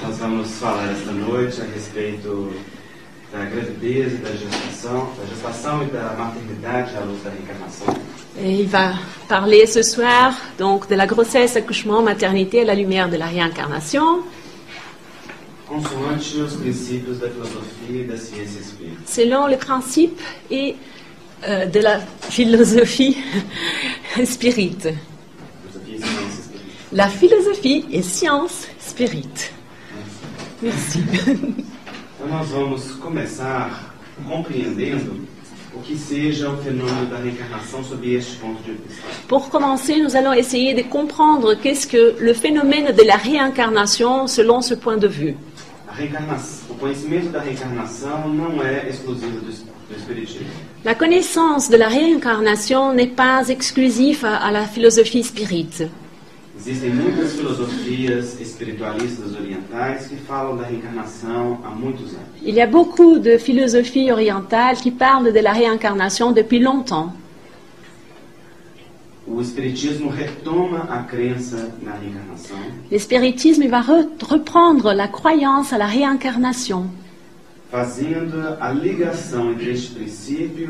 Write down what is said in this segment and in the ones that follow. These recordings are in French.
Nós vamos falar esta noite a respeito da gravidez e da gestação e da maternidade à luz da reencarnação. Et il va parler ce soir donc de la grossesse, accouchement, maternité à la lumière de la réincarnation, Consoante os princípios da filosofia e da ciência espírita. selon les principes et de la philosophie spirite. Filosofia e ciência espírita. La philosophie et science spirite. Merci. Então nós vamos começar compreendendo o que seja o fenômeno da reencarnação sob este ponto de vista. Pour commencer, nous allons essayer de comprendre qu'est-ce que le phénomène de la réincarnation selon ce point de vue. O conhecimento da reencarnação não é exclusivo do espiritismo. La connaissance de la réincarnation n'est pas exclusive à la philosophie spirite. Existem muitas filosofias espiritualistas orientais que falam da reencarnação há muitos anos. Il y a beaucoup de philosophies orientales qui parlent de la réincarnation depuis longtemps. O espiritismo retoma a crença na reencarnação, Le spiritisme va reprendre la croyance à la réincarnation, fazendo a ligação entre este princípio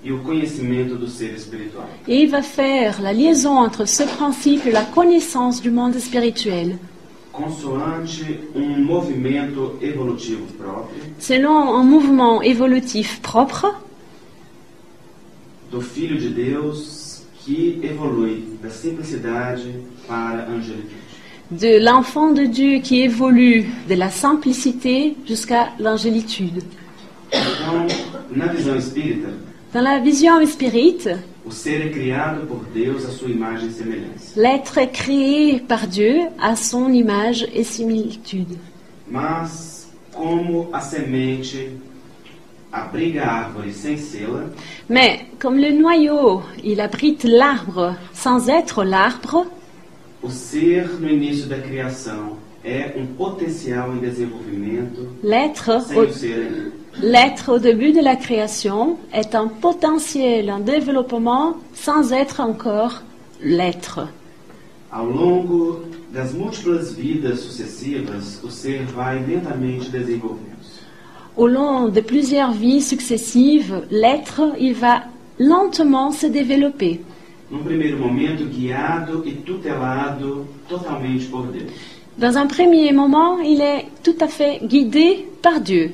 e o conhecimento do ser espiritual. et il va faire la liaison entre ce principe et la connaissance du monde spirituel, Consoante movimento evolutivo próprio selon un mouvement évolutif propre do Filho de Deus que evolui da simplicidade para a angelitude. de l'enfant de Dieu qui évolue de la simplicité jusqu'à l'angélitude. Então, na visão espírita, Dans la vision spirite, o ser é criado por Deus à sua imagem e semelhança. l'être est créé par Dieu à son image et similitude. Mas, como a semente abriga a árvore sem sê-la, Mais comme le noyau, il abrite l'arbre sans être l'arbre, o ser no início da criação é potencial em desenvolvimento l'être sem o ser ainda. l'être au début de la création est un potentiel, un développement sans être encore l'être. Ao longo das múltiplas vidas sucessivas, o ser vai lentamente desenvolvendo-se. Au long de plusieurs vies successives, l'être, il va lentement se développer. Num primeiro momento, guiado e tutelado totalmente por Deus. Dans un premier moment, il est tout à fait guidé par Dieu.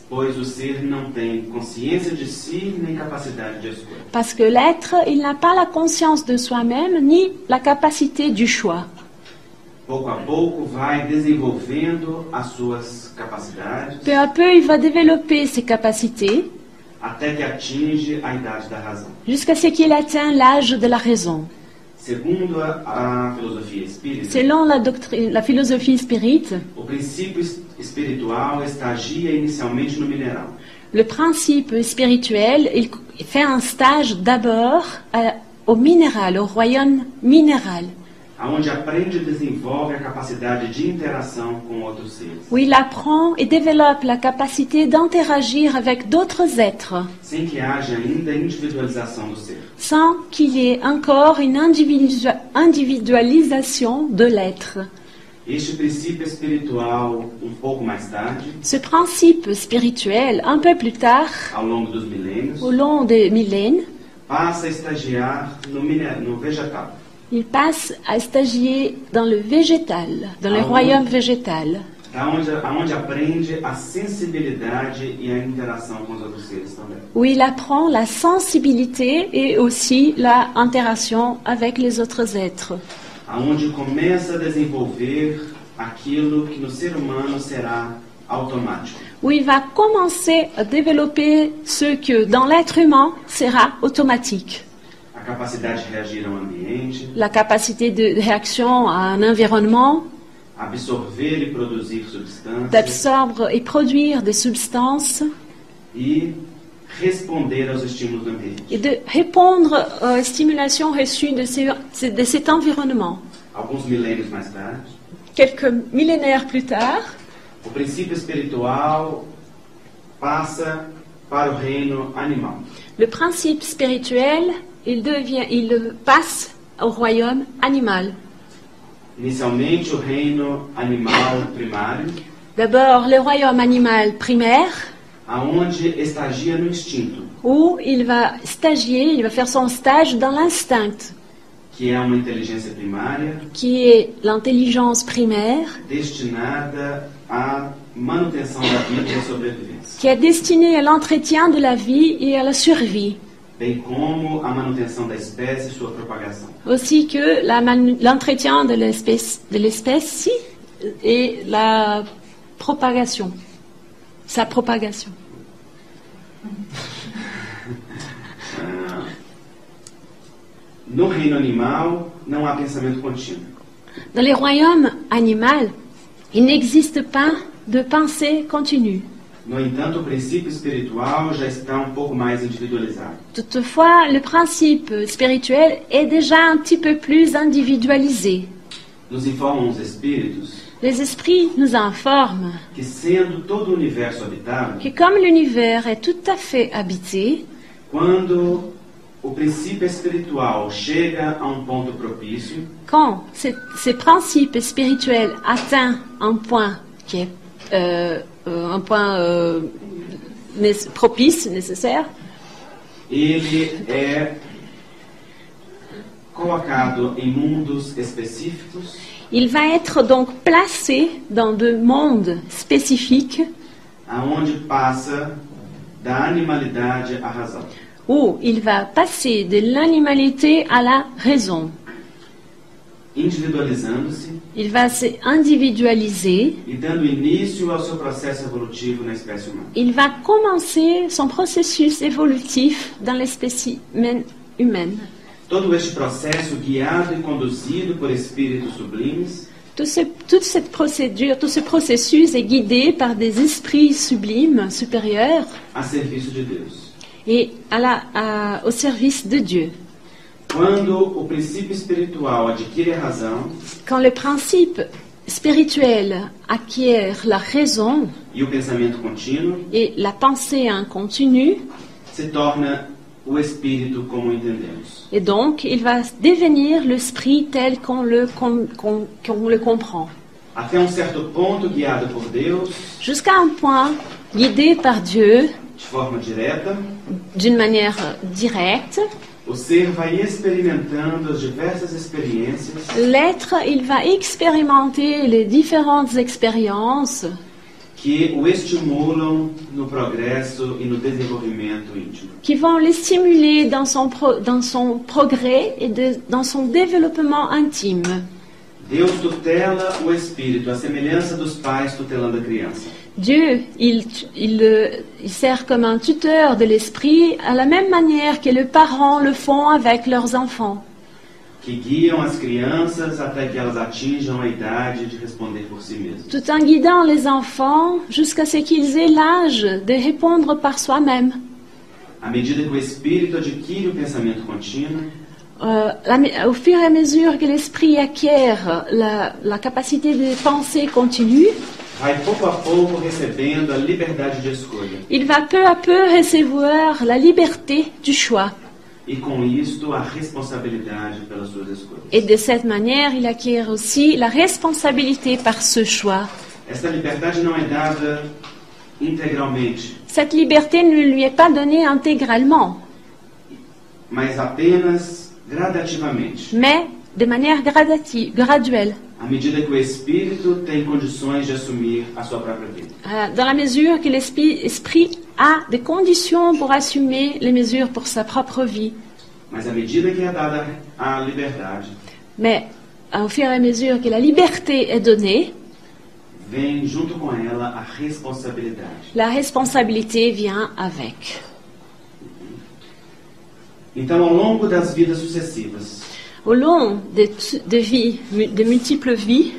Pois o ser não tem consciência de si nem capacidade de escolha. Parce que l'être, il n'a pas la conscience de soi-même ni la capacité du choix. Pouco a pouco vai desenvolvendo as suas capacidades Peu à peu, il va développer ses capacités até que atinge a idade da razão. jusqu'à ce qu'il atteigne l'âge de la raison. Segundo a filosofia espírita, Selon la philosophie spirite, o princípio espiritual estagia inicialmente no mineral, le principe spirituel, il fait un stage d'abord au minéral, au royaume minéral, aonde aprende e desenvolve a capacidade de interação com outros seres, où il apprend et développe la capacité d'interagir avec d'autres êtres, sem que haja ainda individualização do ser. sans qu'il y ait encore une individualisation de l'être. Este princípio espiritual, pouco mais tarde, Ce principe spirituel, un peu plus tard, ao longo dos milênios, au long des millénaires, passa a estagiar no vegetal, il passe à stagier dans le végétal, dans le royaume végétal, aonde aprende a sensibilidade e a interação com os outros seres também. où il apprend la sensibilité et aussi la interaction avec les autres êtres, Aonde começa a desenvolver aquilo que no ser humano será automático. où il va commencer à développer ce que dans l'être humain sera automatique. A capacidade de reagir ao ambiente, La capacité de réaction à un environnement, absorver e produzir substâncias d'absorber et produire des substances e responder aos estímulos do ambiente. et de répondre aux stimulations reçues de cet environnement. Alguns milênios mais tarde, Quelques millénaires plus tard, o princípio espiritual passa para o reino animal. le principe spirituel, il passe au royaume animal. Inicialmente, o reino animal primário, D'abord, le royaume animal primaire, aonde estagia no instinto, où il va stagier, il va faire son stage dans l'instinct, que é uma inteligência primária qui est l'intelligence primaire, destinada à manutenção da vida e à sobrevivência, qui est destinée à l'entretien de la vie et à la survie, bem como a manutenção da espécie e sua propagação. aussi que l'entretien de l'espèce si, et la propagation, sa propagation. No reino animal, não há pensamento contínuo. Dans les royaumes animaux, il n'existe pas de pensée continue. No entanto, o princípio espiritual já está um pouco mais individualizado. Toutefois, le principe spirituel est déjà un petit peu plus individualisé. Nos informam os espíritos Les esprits nous informent que, sendo todo o universo habitável, que comme l'univers est tout à fait habité, quando o princípio espiritual chega a um ponto propício, quand ces principes spirituels atteignent un point qui est un point propice, nécessaire, ele é colocado em mundos específicos, il va être donc placé dans deux mondes spécifiques aonde passa da animalidade à razão. où il va passer de l'animalité à la raison. Individualizando-se Il va se individualiser, e dando início ao seu processo evolutivo na espécie humana. il va commencer son processus évolutif dans l'espèce humaine. Todo este processo, guiado e conduzido por espíritos sublimes, Toute cette procédure, tout ce processus est guidé par des esprits sublimes, supérieurs, a serviço de Deus. et au service de Dieu. Quando o princípio espiritual adquire a razão Quand le principe spirituel acquiert la raison e o pensamento contínuo, et la pensée en continu, se torna o espírito como o entendemos. et donc il va devenir l'esprit tel qu'on le comprend. Até um certo ponto, guiado por Deus, Jusqu'à un point, guidé par Dieu de forma direta, d'une manière directe, o ser vai experimentando as diversas experiências l'être, il va expérimenter les différentes expériences que o estimulam no progresso e no desenvolvimento íntimo. qui vont les stimuler dans son progrès et dans son développement intime. Deus tutela o espírito, à semelhança dos pais tutelando a criança. Dieu, il sert comme un tuteur de l'esprit à la même manière que les parents le font avec leurs enfants, Que guiam as crianças até que elas atinjam a idade de responder por si mesmas. tout en guidant les enfants jusqu'à ce qu'ils aient l'âge de répondre par soi-même. À medida que o espírito adquire o pensamento contínuo, Au fur et à mesure que l'esprit acquiert la capacité de penser continue, vai pouco a pouco recebendo a liberdade de escolha. il va peu à peu recevoir la liberté du choix. E com isto, a responsabilidade pelas suas escolhas. Et de cette manière, il acquiert aussi la responsabilité par ce choix. Esta liberdade não é dada integralmente, Cette liberté ne lui est pas donnée intégralement, mas apenas gradativamente, mais de manière graduelle, à medida que o espírito tem condições de assumir a sua própria vida. dans la mesure que l'esprit a des conditions pour assumer les mesures pour sa propre vie. Mas à medida que é dada a liberdade, Mais au fur et à mesure que la liberté est donnée, vem junto com ela a responsabilidade. la responsabilité vient avec. Então, ao longo das vidas sucessivas, Au long de multiples vies,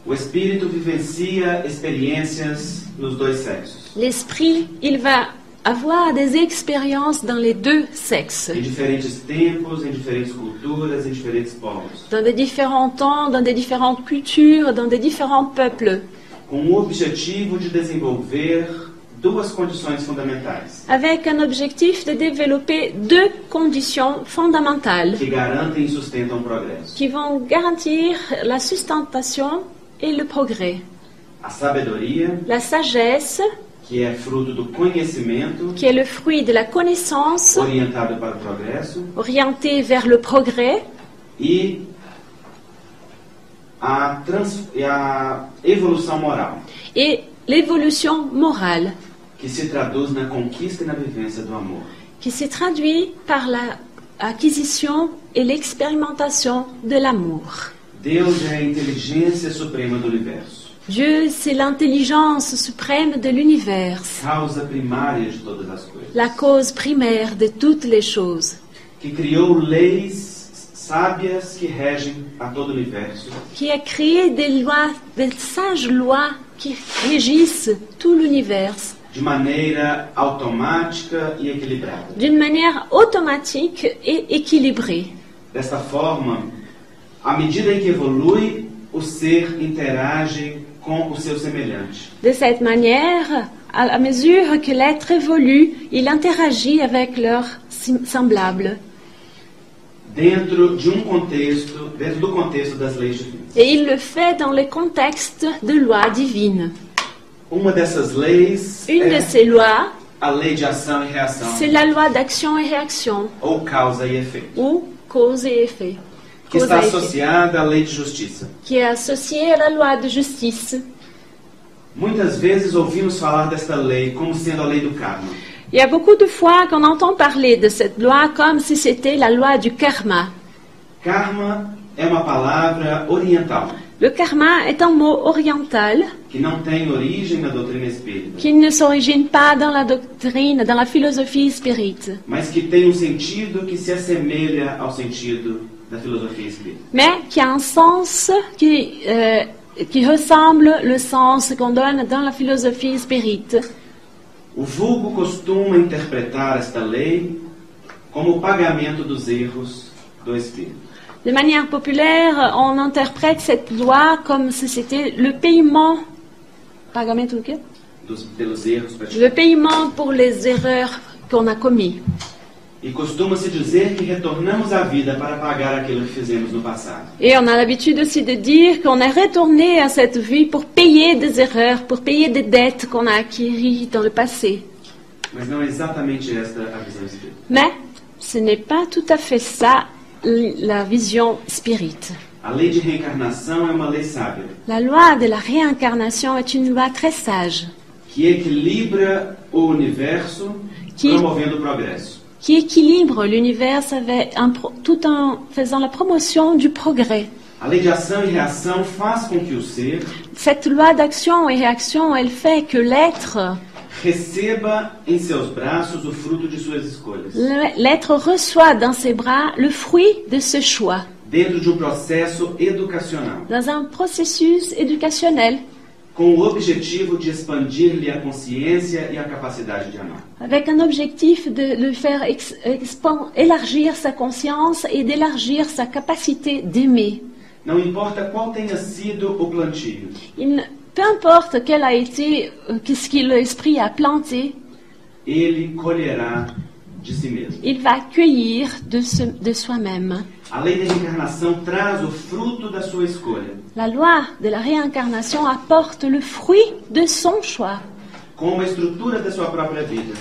o espírito vivencia experiências nos dois sexos, l'esprit, il va avoir des expériences dans les deux sexes, em diferentes tempos, em diferentes culturas, em diferentes povos, dans des différents temps, dans des différentes cultures, dans des différents peuples, com o objetivo de desenvolver duas condições fundamentais avec un objectif de développer deux conditions fondamentales que garantem e sustentam o progresso: qui vont garantir la sustentation et le progrès. a sabedoria, La sagesse, que é fruto do conhecimento qui est le fruit de la connaissance, orientado para o progresso, orientée vers le progrès, e a evolução moral, et l'évolution morale, que se traduz na conquista e na vivência do amor. qui se traduit par l'acquisition et l'expérimentation de l'amour. Deus é a inteligência suprema do universo, Dieu, c'est l'intelligence suprême de l'univers, causa primária de todas as coisas, la cause primaire de toutes les choses, que criou leis sábias que regem a todo o universo, qui a créé des lois, des sages lois qui régissent tout l'univers de maneira automática e equilibrada. d'une manière automatique et équilibrée. Desta forma, à medida em que evolui, o ser interage com o seu semelhante. De cette manière, à mesure que l'être évolue, il interagit avec leurs semblables. Dentro do contexto das leis divinas. Et il le fait dans le contexte de lois divines. Uma dessas leis Une de é ces lois, a lei de ação e reação, c'est la loi d'action et réaction, ou causa e efeito, ou cause et effet, que cause está à effet, associada à lei de justiça. qui est associée à la loi de justice. Muitas vezes ouvimos falar desta lei como sendo a lei do karma. Il y a beaucoup de fois qu'on entend parler de cette loi comme si c'était la loi du karma. Karma é uma palavra oriental, Le karma est un mot oriental que não tem origem na doutrina espírita, qui ne s'origine pas dans la doctrine, dans la philosophie spirite, mas que tem um sentido que se assemelha ao sentido da filosofia espírita. mais qui a un sens qui ressemble le sens qu'on donne dans la philosophie spirite. O vulgo costuma interpretar esta lei como o pagamento dos erros do espírito. De manière populaire, on interprète cette loi comme si c'était le paiement, pagamento do quê? Pelos erros praticados. Le paiement pour les erreurs qu'on a commis. E costuma-se dizer que retornamos à vida para pagar aquilo que fizemos no passado. Et on a l'habitude aussi de dire qu'on est retourné à cette vie pour payer des erreurs, pour payer des dettes qu'on a acquises dans le passé. Mas não é exatamente esta a visão espírita. Mais ce n'est pas tout à fait ça la vision spirite. A lei de reencarnação é uma lei sábia, La loi de la réincarnation est une loi très sage que equilibra o universo, Que- promovendo o progresso. qui équilibre l'univers tout en faisant la promotion du progrès. A lei de ação e reação faz com que o ser Cette loi d'action et réaction, elle fait que l'être receba em seus braços o fruto de suas escolhas, l'être reçoit dans ses bras le fruit de ce choix, dentro de um processo educacional, dans un processus éducationnel, com o objetivo de expandir-lhe a consciência e a capacidade de amar. avec un objectif de le faire élargir sa conscience et d'élargir sa capacité d'aimer. Não importa qual tenha sido o plantio, Peu importe quel a été, qu'est-ce que l'esprit a planté, ele colherá de si mesmo. il va cueillir de soi-même. A lei da reencarnação traz o fruto da sua escolha, La loi de la réincarnation apporte le fruit de son choix, como a estrutura da sua própria vida,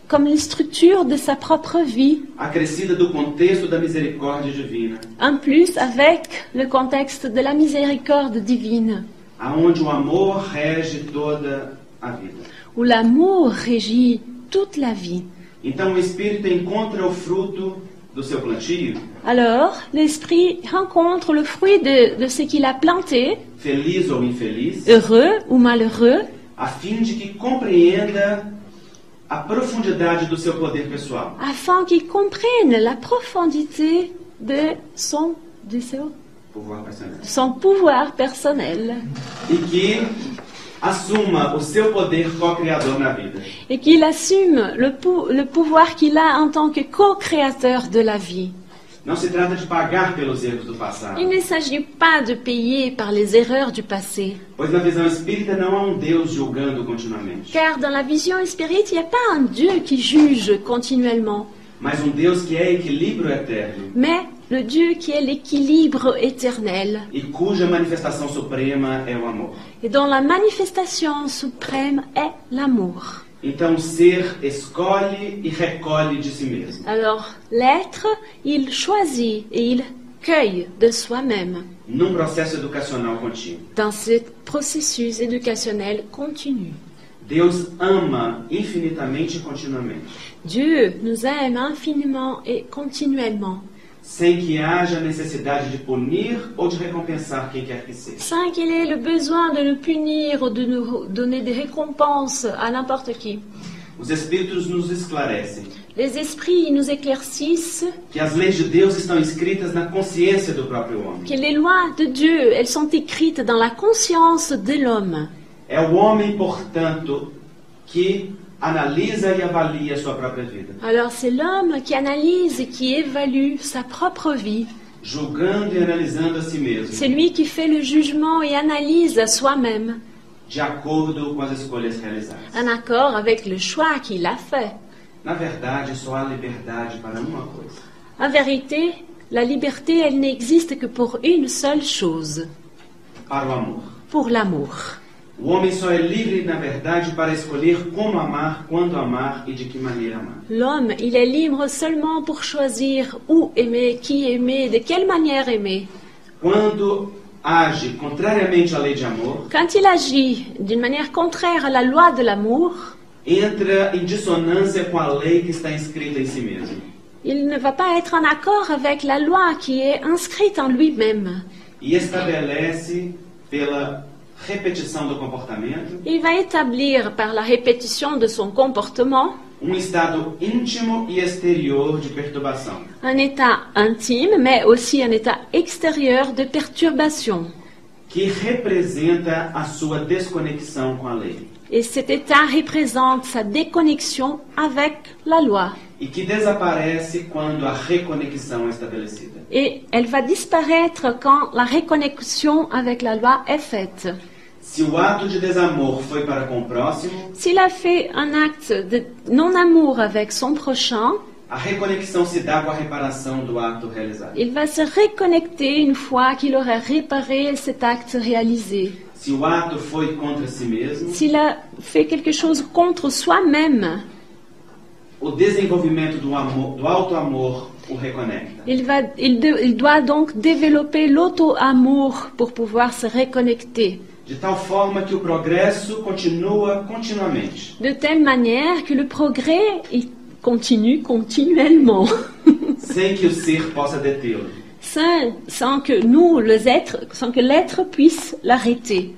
comme une structure de sa propre vie, acrescida do contexto da misericórdia divina, en plus avec le contexte de la miséricorde divine, aonde o amor rege toda a vida. où l'amour régit toute la vie. Então o espírito encontra o fruto do seu plantio, Alors, l'esprit rencontre le fruit de ce qu'il a planté, feliz ou infeliz, heureux ou malheureux, a fim de que compreenda a profundidade do seu poder pessoal, afin qu'il comprenne la profondité de son pouvoir personnel e que assuma o seu poder co-criador na vida. et qu'il assume le pouvoir qu'il a en tant que co-créateur de la vie. Não se trata de pagar pelos erros do passado, Il ne s'agit pas de payer par les erreurs du passé. pois na visão espírita não há Deus julgando continuamente, Car dans la vision spirite, il n'y a pas un Dieu qui juge continuellement, mas Deus que é equilíbrio eterno mais le Dieu qui est l'équilibre éternel e cuja manifestação suprema é o amor. et dont la manifestation suprême est l'amour. Então o ser escolhe e recolhe de si mesmo. Alors, l'être, il choisit et il cueille de soi-même Num processo educacional contínuo. dans ce processus éducationnel continu. Deus ama infinitamente e continuamente, Dieu nous aime infiniment et continuellement, sem que haja necessidade de punir ou de recompensar quem quer que seja. sans qu'il ait le besoin de nous punir ou de nous donner des récompenses à n'importe qui. Os Espíritos nos esclarecem Les esprits nous éclaircissent que as leis de Deus estão escritas na consciência do próprio homem. que les lois de Dieu, elles sont écrites dans la conscience de l'homme. É o homem, portanto, que analisa e avalia a sua própria vida, Alors c'est l'homme qui analyse et qui évalue sa propre vie. julgando e analisando a si mesmo, C'est lui qui fait le jugement et analyse à soi-même, de acordo com as escolhas realizadas. en accord avec le choix qu'il a fait. Na verdade, só há liberdade para uma coisa: En vérité, la liberté, elle n'existe que pour une seule chose, para o amor. pour l'amour. O homem só é livre, na verdade, para escolher como amar, quando amar e de que maneira amar. L'homme, il est libre seulement pour choisir où aimer, qui aimer, de quelle manière aimer. Quando age contrariamente à lei de amor, Quand il agit d'une manière contraire à la loi de l'amour, entra em dissonância com a lei que está inscrita em si mesmo. il ne va pas être en accord avec la loi qui est inscrite en lui-même. E estabelece, pela repetição do comportamento, Il va établir par la répétition de son comportement estado íntimo e exterior de perturbação, un état intime, mais aussi un état extérieur de perturbation. que representa a sua desconexão com a lei Et cet état représente sa déconnexion avec la loi. e que desaparece quando a reconexão é estabelecida. Et elle va disparaître quand la reconnexion avec la loi est faite. Se o ato de desamor foi para com o próximo, S'il a fait un acte de non-amour avec son prochain, a reconexão se dá com a reparação do ato realizado. il va se reconnecter une fois qu'il aura réparé cet acte réalisé. Se o ato foi contra si mesmo, S'il a fait quelque chose contre soi-même, o desenvolvimento do amor, do auto-amor o reconecta. il doit donc développer l'auto-amour pour pouvoir se reconnecter. De tal forma que o progresso continua continuamente, De telle manière que le progrès il continue continuellement, sem que o ser possa detê-lo. sans que nous, les êtres, sans que l'être puisse l'arrêter.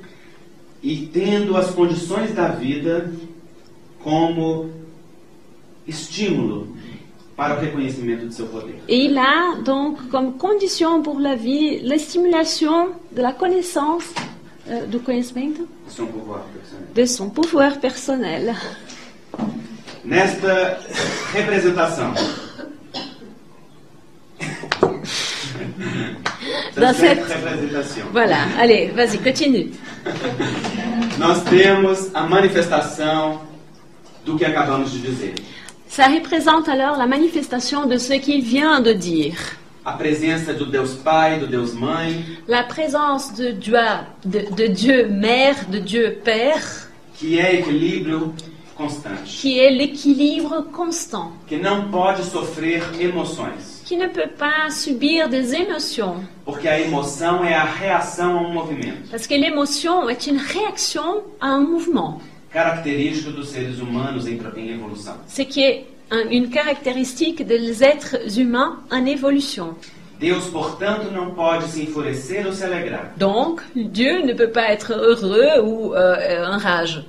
E tendo as condições da vida como estímulo para o reconhecimento de seu poder. Et il a donc comme condition pour la vie la stimulation de la connaissance, du conhecimento, Isso é um pouco personal. de son pouvoir personnel. Nesta representação, Dans cette... representação, Voilà, allez, vas-y, continue. nós temos a manifestação do que acabamos de dizer. Ça représente alors la manifestation de ce qu'il vient de dire. A presença do Deus Pai, do Deus Mãe, La présence de Dieu Mère, de Dieu Père, que é equilíbrio constante, qui est l'équilibre constant, que não pode sofrer emoções, qui ne peut pas subir des émotions, porque a emoção é a reação a um movimento, parce que l'émotion est une réaction à un mouvement, característico dos seres humanos em evolução. ce qui est une caractéristique des êtres humains en évolution. Deus, portanto, não pode se enfurecer ou se alegrar, Donc, Dieu ne peut pas être heureux ou en rage,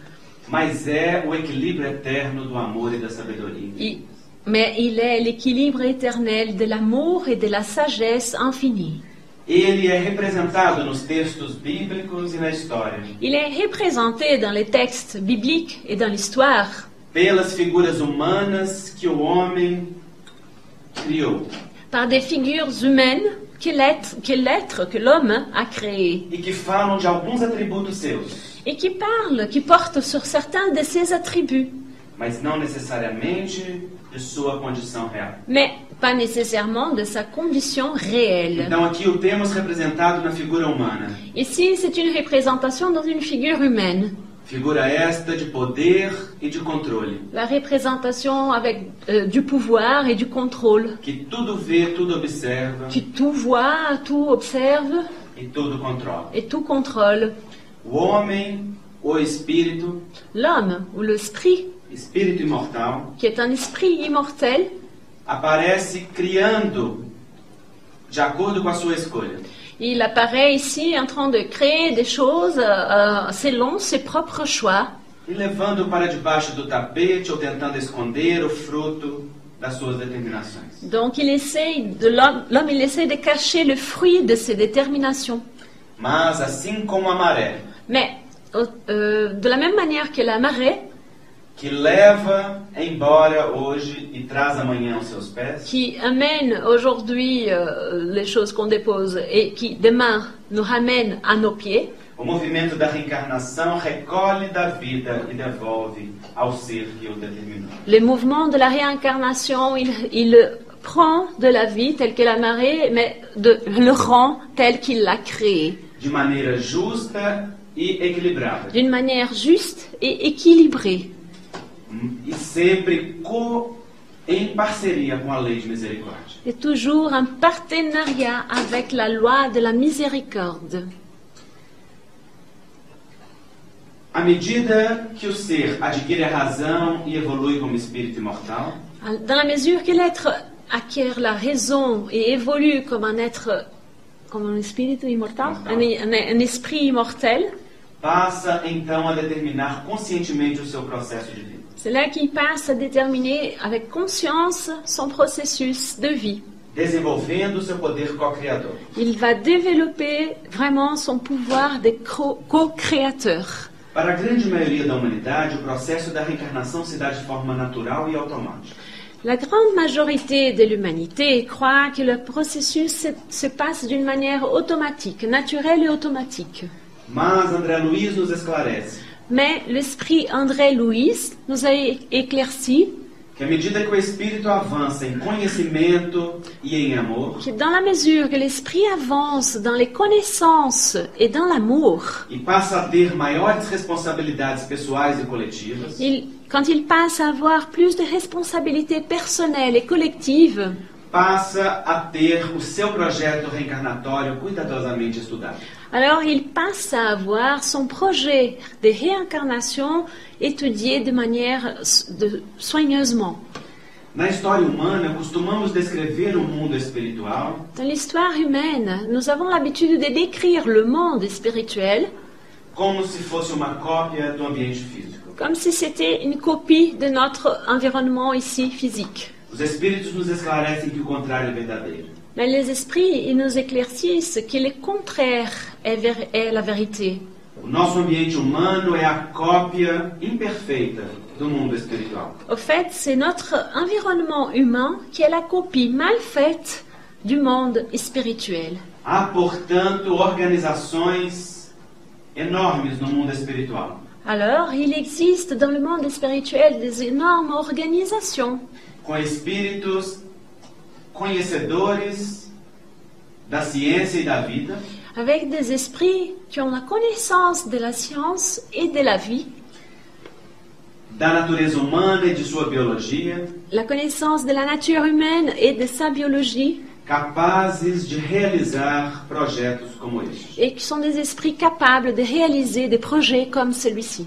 mas é o equilíbrio eterno do amor e da sabedoria. mais il est l'équilibre éternel de l'amour et de la sagesse infinie. Ele é representado nos textos bíblicos e na história Il est représenté dans les textes bibliques et dans l'histoire pelas figuras humanas que o homem criou, par des figures humaines que l'homme a créées e que falam de alguns atributos seus, et qui parlent, qui portent sur certains de ses attributs, mas não necessariamente de sua condição real. mais pas nécessairement de sa condition réelle. Então aqui o temos representado na figura humana. Ici, c'est une représentation dans une figure humaine. Figura esta de poder e de controle, La représentation avec du pouvoir et du contrôle, que tudo vê, tudo observa qui tout voit, tout observe e tudo controla. et tout contrôle. O homem, o espírito, L'homme, ou l'esprit, espírito imortal, qui est un esprit immortel, aparece criando de acordo com a sua escolha. il apparaît ici en train de créer des choses selon ses propres choix, E levando para debaixo do tapete ou tentando esconder o fruto das suas determinações. donc l'homme il essaie de cacher le fruit de ses déterminations. Mas assim como a maré, Mais de la même manière que la marée, que leva embora hoje e traz amanhã aos seus pés, qui amène aujourd'hui les choses qu'on dépose et qui demain nous ramène à nos pieds, o movimento da reencarnação recolhe da vida e devolve ao ser que o determinou. les mouvements de la réincarnation, il prend de la vie telle que la marée, mais le rend tel qu'il l'a créé, De maneira justa e equilibrada. d'une manière juste et équilibrée, E sempre em parceria com a lei de misericórdia. et toujours en partenariat avec la loi de la miséricorde. À medida que o ser adquire a razão e evolui como espírito imortal, Dans la mesure que l'être acquiert la raison et évolue comme un être, comme un esprit immortel, un esprit immortel, passa então a determinar conscientemente o seu processo de vida. c'est là qu'il passe à déterminer avec conscience son processus de vie. Desenvolvendo o seu poder co-criador. Il va développer vraiment son pouvoir de co-créateur. Para a grande maioria da humanidade, o processo da reencarnação se dá de forma natural e automática. La grande majorité de l'humanité croit que le processus se passe d'une manière automatique, naturelle et automatique. Mas André Luiz nos esclarece Mais l'esprit André Louis nous a éclairci que à medida que o espírito avança em conhecimento e em amor, que dans la mesure que l'esprit avance dans les connaissances et dans l'amour, e passa a ter maiores responsabilidades pessoais e coletivas, quand il passe à avoir plus de responsabilités personnelles et collectives, passa a ter o seu projeto reencarnatório cuidadosamente estudado. alors il passe à avoir son projet de réincarnation étudié de manière soigneusement. Na história humana, costumamos descrever o mundo espiritual Dans l'histoire humaine, nous avons l'habitude de décrire le monde spirituel como se fosse uma cópia do ambiente físico. comme si c'était une copie de notre environnement ici physique. Os espíritos nos esclarecem que o contrário é verdadeiro. Mais les esprits, ils nous éclaircissent que le contraire est la vérité. O nosso ambiente humano é a cópia imperfeita do mundo espiritual. Au fait, c'est notre environnement humain qui est la copie mal faite du monde spirituel. Há, portanto, organizações enormes no mundo espiritual. Alors, il existe dans le monde spirituel des énormes organisations Com espíritos conhecedores da ciência e da vida, avec des esprits qui ont la connaissance de la science et de la vie, da natureza humana e de sua biologia, la connaissance de la nature humaine et de sa biologie, capazes de realizar projetos como este. et qui sont des esprits capables de réaliser des projets comme celui-ci.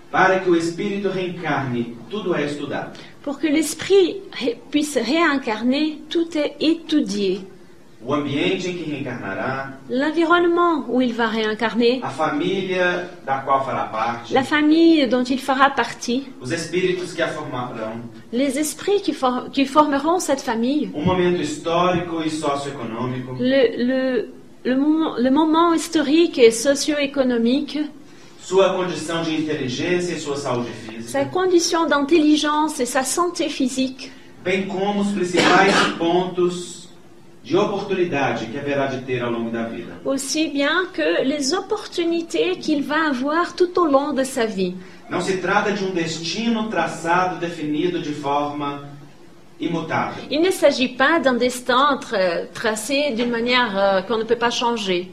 Para que o espírito reencarne, tudo é estudado. Pour que l'esprit puisse réincarner, tout est étudié. O ambiente em que reencarnará, L'environnement où il va réincarner, a família da qual fará parte, la famille dont il fera partie, os espíritos que a formarão, les esprits qui formeront cette famille, momento histórico e socioeconômico, le moment historique et socio-économique, sua condição de inteligência e sua saúde física, sa condition d'intelligence et sa santé physique, bem como os principais pontos de oportunidade que haverá de ter ao longo da vida. aussi bien que les opportunités qu'il va avoir tout au long de sa vie. Não se trata de destino traçado, definido de forma imutável. Il ne s'agit pas d'un destin tracé d'une manière qu'on ne peut pas changer,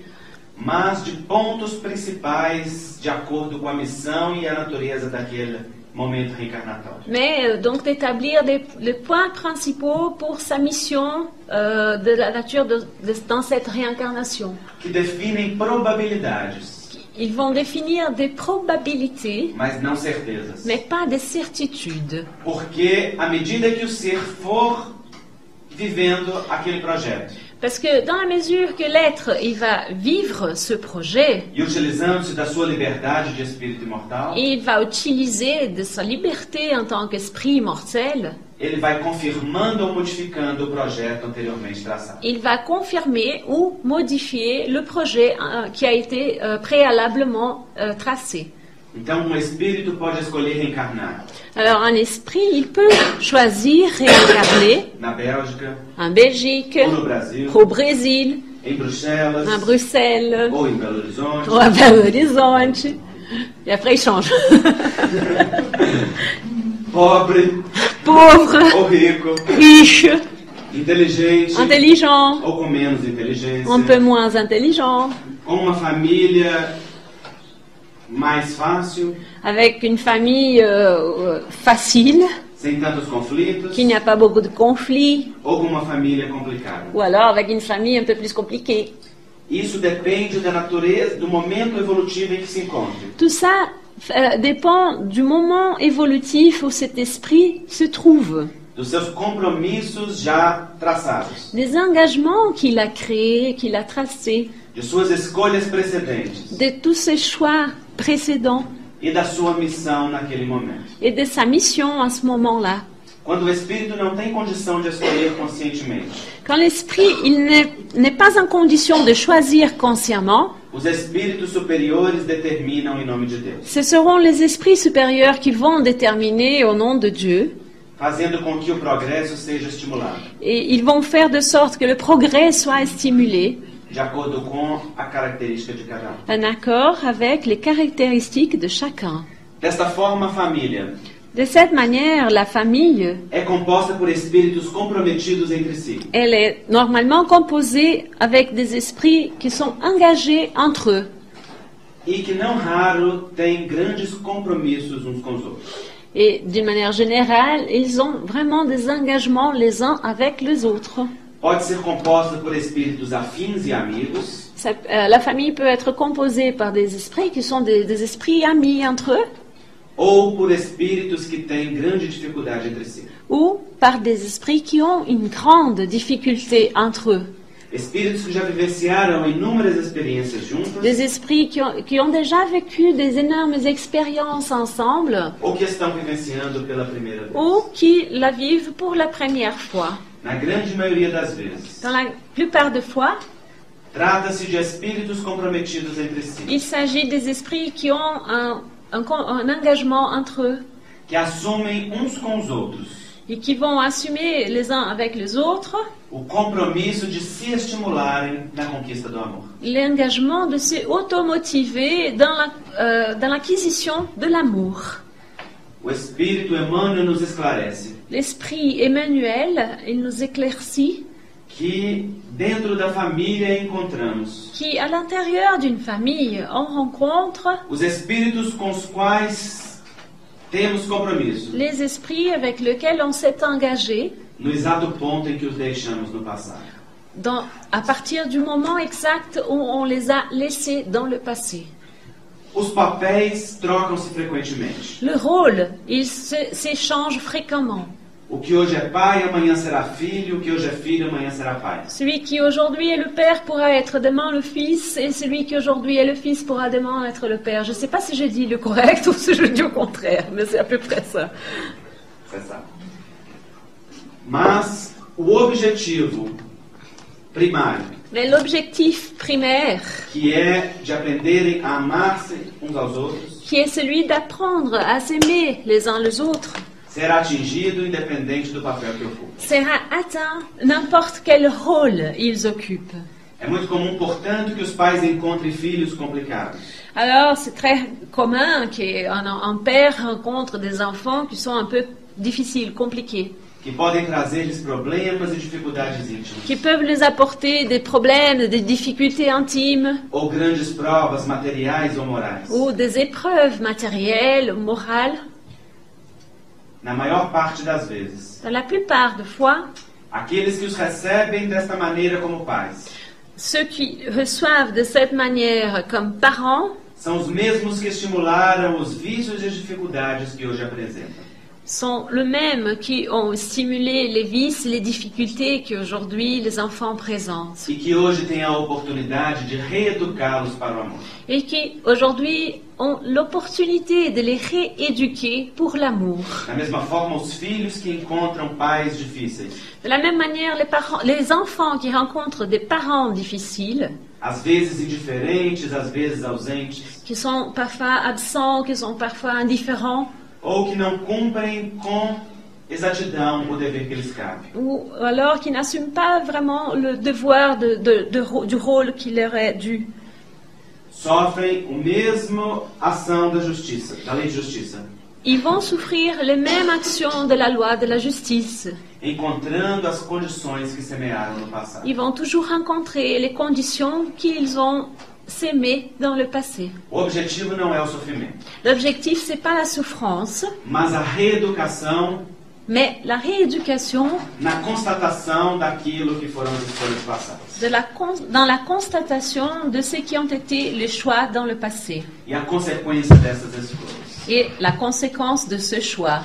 Mas de pontos principais de acordo com a missão e a natureza daquele momento reencarnatório. mais donc d'établir les points principaux pour sa mission de la nature dans cette réincarnation. Que definem probabilidades, Ils vont définir des probabilités, mas não certezas. mais pas des certitudes. Porque à medida que o ser for vivendo aquele projeto Parce que dans la mesure que l'être, il va vivre ce projet, e utilizando-se da sua liberdade de espírito imortal, et il va utiliser de sa liberté en tant qu'esprit immortel, ele vai confirmando ou modificando o projeto anteriormente traçado. il va confirmer ou modifier le projet qui a été préalablement tracé. Então, um espírito pode escolher reencarnar Alors un esprit, il peut choisir réincarner na Bélgica, en Belgique, ou no Brasil, au Brésil, em Bruxelas, à Bruxelles, ou em Belo Horizonte, ou à Belo Horizonte. Et après, il change. pobre Pauvre, ou rico, riche, inteligente intelligent, ou com menos inteligência, un peu moins intelligent, com uma família mais fácil, avec une famille facile, sem tantos conflitos, qui n'a pas beaucoup de conflits, ou com uma família complicada. ou alors avec une famille un peu plus compliquée. Isso depende da natureza, do momento evolutivo em que se encontre. Tout ça dépend du moment évolutif où cet esprit se trouve, Dos seus compromissos já traçados, des engagements qu'il a créés, qu'il a tracés, de suas escolhas precedentes de tous ses choix précédents e da sua missão naquele momento. et de sa mission à ce moment-là. Quando o espírito não tem condição de escolher conscientemente, Quand l'esprit il n'est pas en condition de choisir consciemment, os espíritos superiores determinam em nome de Deus, ce seront les esprits supérieurs qui vont déterminer au nom de Dieu, fazendo com que o progresso seja estimulado, et ils vont faire de sorte que le progrès soit stimulé de acordo com a característica de cada um. en accord avec les caractéristiques de chacun. Desta forma, a família De cette manière, la famille, é composta por espíritos comprometidos entre si, elle est normalement composée avec des esprits qui sont engagés entre eux e que não raro têm grandes compromissos uns com os outros. et d'une manière générale, ils ont vraiment des engagements les uns avec les autres. Pode ser composta por espíritos afins e amigos, La famille peut être composée par des esprits qui sont des esprits amis entre eux ou por espíritos que têm grande dificuldade entre si. ou par des esprits qui ont une grande difficulté entre eux. Espíritos que já vivenciaram inúmeras experiências juntos Des esprits qui ont déjà vécu des énormes expériences ensemble ou que estão vivenciando pela primeira vez. ou qui la vivent pour la première fois. Na grande maioria das vezes, Dans la plupart des fois, trata-se de espíritos comprometidos entre si, il s'agit des esprits qui ont un engagement entre eux que assumem uns com os outros et qui vont assumer les uns avec les autres o compromisso de se estimularem na conquista do amor. l'engagement de se automotiver dans l'acquisition de l'amour. O Espírito Emmanuel nos esclarece L'esprit Emmanuel, il nous éclaircit que dentro da família encontramos qui, à l'intérieur d'une famille, on rencontre os espíritos com os quais temos compromisso, les esprits avec lesquels on s'est engagé no exato ponto em que os deixamos no passado. à partir du moment exact où on les a laissés dans le passé. Os papéis trocam-se frequentemente. Le rôle, il s'échange fréquemment. O que hoje é pai, amanhã será filho. O que hoje é filho, amanhã será pai. Celui qui aujourd'hui est le père pourra être demain le fils, et celui qui aujourd'hui est le fils pourra demain être le père. Je ne sais pas si je dis le correct ou si je dis au contraire, mais c'est à peu près ça. C'est ça. Mas o objetivo primário, Mais l'objectif primaire, que é de aprenderem a amar-se uns aos outros, qui est celui d'apprendre à s'aimer les uns les autres, será atingido independente do papel que ocupa. sera atteint n'importe quel rôle ils occupent. É muito comum, portanto, que os pais encontrem filhos complicados. Alors, c'est très commun qu'un père rencontre des enfants qui sont un peu difficiles, compliqués, Que podem trazer-lhes problemas e dificuldades íntimas, qui peuvent les apporter des problèmes, des difficultés intimes ou grandes provas materiais ou morais. ou des épreuves matérielles, morales. Na maior parte das vezes, Dans la plupart des fois, aqueles que os recebem desta maneira como pais ceux qui reçoivent de cette manière comme parents são os mesmos que estimularam os vícios e as dificuldades que hoje apresentam. sont les mêmes qui ont stimulé les vices et les difficultés qu'aujourd'hui les enfants présentent E que hoje têm a oportunidade de reeducá-los para o amor. et qui aujourd'hui ont l'opportunité de les rééduquer pour l'amour. Da mesma forma, os filhos que encontram pais difíceis, De la même manière, les enfants qui rencontrent des parents difficiles, às vezes indiferentes, às vezes ausentes, qui sont parfois absents, qui sont parfois indifférents, ou que não cumprem com exatidão o dever que lhes cabe. ou alors qui n'assument pas vraiment le devoir du rôle qui leur est dû. Sofrem o mesmo ação da justiça, da lei de justiça, Ils vont souffrir les mêmes actions de la loi de la justice. encontrando as condições que semearam no passado. Ils vont toujours rencontrer les conditions qu'ils ont sémées dans le passé. O objetivo não é o sofrimento, L'objectif, c'est pas la souffrance, mas a reeducação mais la rééducation na constatação daquilo que foram as escolhas passadas. dans la constatation de ce qui ont été les choix dans le passé E a consequência dessas escolhas. et la conséquence de ce choix.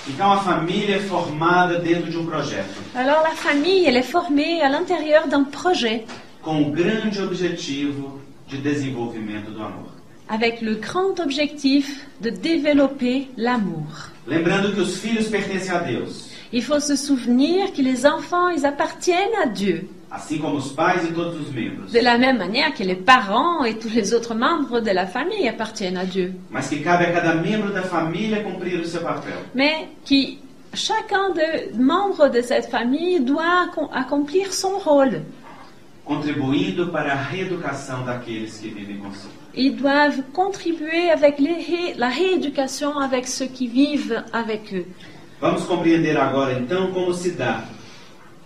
Então a família é formada dentro de um projeto, Alors la famille, elle est formée à l'intérieur d'un projet com o grande objetivo de desenvolvimento do amor. avec le grand objectif de développer l'amour. Lembrando que os filhos pertencem a Deus, Il faut se souvenir que les enfants, ils appartiennent à Dieu. assim como os pais e todos os membros, De la même manière que les parents et tous les autres membres de la famille appartiennent à Dieu. mas que cabe a cada membro da família cumprir o seu papel, Mais qui, chacun des membres de cette famille doit accomplir son rôle. contribuindo para a reeducação daqueles que vivem consigo. Ils doivent contribuer avec la rééducation avec ceux qui vivent avec eux. Vamos compreender agora então como se dá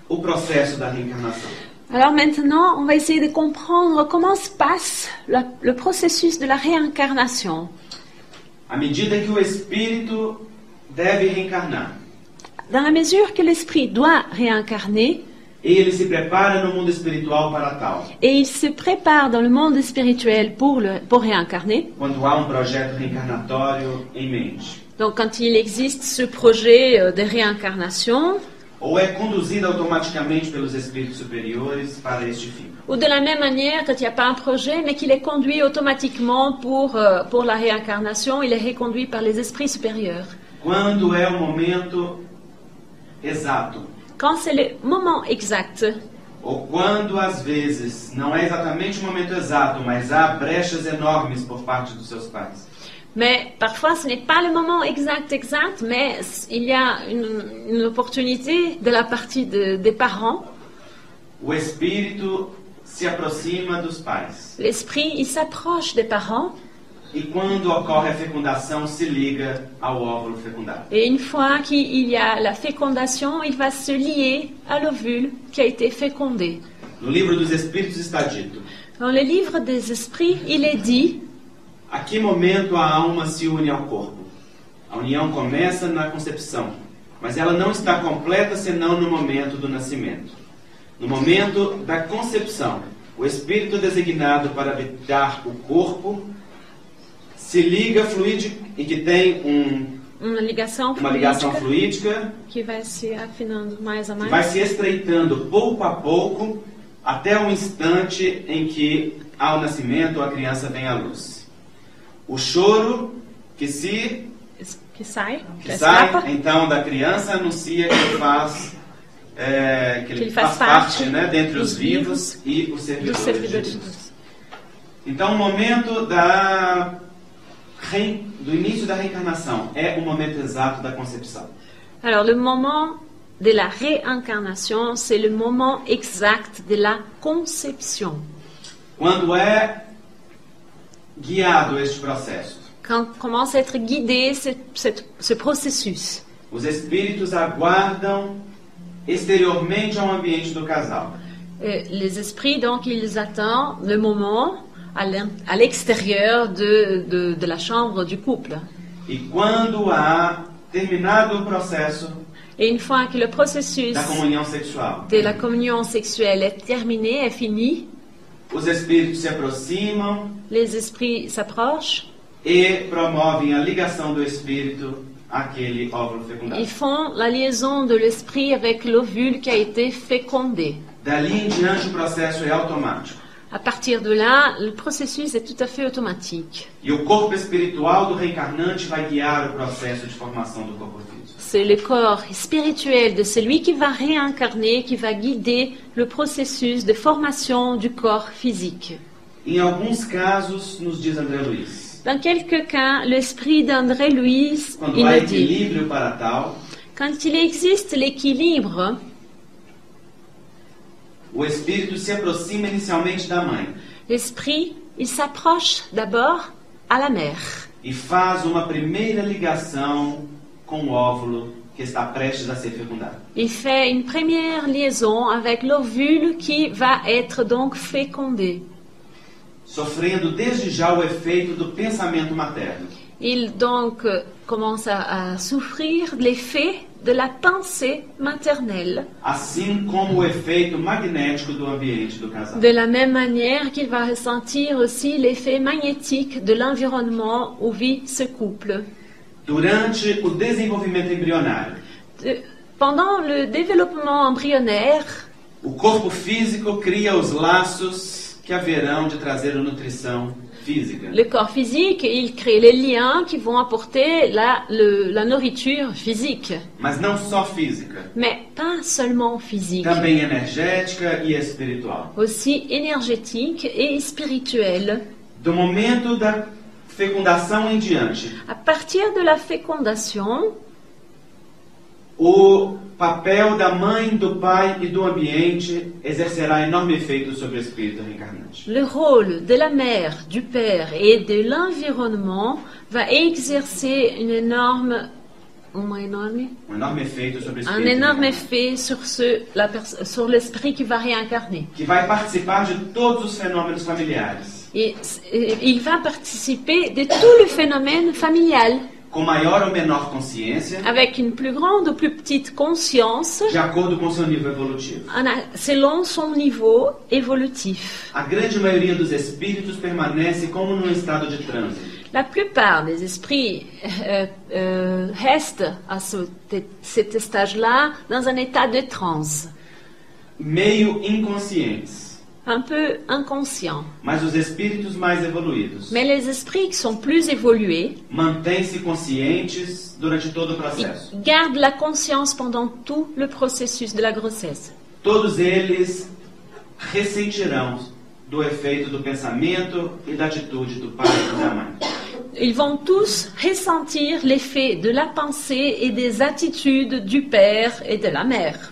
o processo da reencarnação. Alors maintenant, on va essayer de comprendre comment se passe le processus de la réincarnation. À medida que o espírito deve reencarnar, Dans la mesure que l'esprit doit réincarner, ele se prepara no mundo espiritual para tal. et il se prépare dans le monde spirituel pour réincarner. Quando há projeto reencarnatório em mente, Donc quand il existe ce projet de réincarnation, ou é conduzido automaticamente pelos espíritos superiores para este fim. ou de la même manière, quand il n'y a pas un projet, mais qu'il est conduit automatiquement pour la réincarnation, il est reconduit par les esprits supérieurs. Quando é o momento exato, Quand c'est le moment exact, ou quando às vezes não é exatamente o momento exato, mas há brechas enormes por parte dos seus pais. mais parfois ce n'est pas le moment exact, mais il y a une opportunité de la partie des parents. O espírito se aproxima dos pais. L'esprit, il s'approche des parents, E quando ocorre a fecundação, se liga ao óvulo fecundado. et une fois qu'il y a la fécondation, il va se lier à l'ovule qui a été fécondé. No livro dos Espíritos está dito: Dans le livre des esprits, il est dit: a que momento a alma se une ao corpo? A união começa na concepção, mas ela não está completa senão no momento do nascimento. No momento da concepção, o espírito designado para habitar o corpo se liga fluidic e que tem uma ligação fluídica que vai se afinando mais a mais. Vai se estreitando pouco a pouco até o instante em que ao nascimento a criança vem à luz. O choro que sai então da criança anuncia que ele faz parte, né, dentre os vivos e os servidores de Deus. Então o momento do início da reencarnação é o momento exato da concepção. Alors, le moment de la réincarnation, c'est le moment exact de la conception. Quando é guiado este processo, Quand commence à être guidé ce processus, os espíritos aguardam exteriormente ao ambiente do casal. les esprits, donc, ils attendent le moment à l'extérieur de la chambre du couple. E quando há terminado o processo Et une fois que le processus da comunhão sexual, de la communion sexuelle est terminé, est fini, os espíritos se aproximam les esprits s'approchent, e promovem a ligação do espírito àquele óvulo fecundado. ils font la liaison de l'esprit avec l'ovule qui a été fécondé. Dali em diante o processo é automático. À partir de là, le processus est tout à fait automatique. E o corpo espiritual do reencarnante vai guiar o processo de formação do corpo físico. C'est le corps spirituel de celui qui va réincarner, qui va guider le processus de formation du corps physique. Em alguns casos, nos diz André Luiz, Dans quelques cas, l'esprit d'André Louis, quando il há nous dit, equilíbrio para tal, quand il existe l'équilibre, o espírito se aproxima inicialmente da mãe l'esprit, il s'approche d'abord à la mère e faz uma primeira ligação com o óvulo que está prestes a ser fecundado. il fait une première liaison avec l'ovule qui va être donc fécondé. Sofrendo desde já o efeito do pensamento materno. Il donc commence à souffrir l'effet de la pensée maternelle, Assim como o efeito magnético do ambiente do casal. de la même manière qu'il va ressentir aussi l'effet magnétique de l'environnement où vit ce couple. Durante o desenvolvimento embrionário, Pendant le développement embryonnaire, o corpo físico cria os laços que haverão de trazer a nutrição física. le corps physique, il crée les liens qui vont apporter la nourriture physique, Mas não só física, mais pas seulement physique, também energética e espiritual. aussi énergétique et spirituelle. Do momento da fecundação em diante, À partir de la fécondation, o papel da mãe, do pai e do ambiente exercerá enorme efeito sobre o espírito reencarnante. le rôle de la mère, du père et de l'environnement va exercer un énorme Efeito sobre o un espírito énorme reencarnante, effet sur l'esprit qui va réincarner. que vai participar de todos os fenômenos familiares, Et il va participer de tout le phénomène familial com maior ou menor consciência, avec une plus grande ou plus petite conscience de acordo com seu nível evolutivo. selon son niveau évolutif. A grande maioria dos espíritos permanece como num estado de transe, La plupart des esprits restent à cet stage-là dans un état de transe, meio inconscientes. un peu inconscient. Mas os espíritos mais evoluídos Mais les esprits qui sont plus évolués mantêm-se conscientes durante todo o processo. gardent la conscience pendant tout le processus de la grossesse. Todos eles ressentirão do efeito do pensamento e da atitude do pai e da mãe. Ils vont tous ressentir l'effet de la pensée et des attitudes du père et de la mère.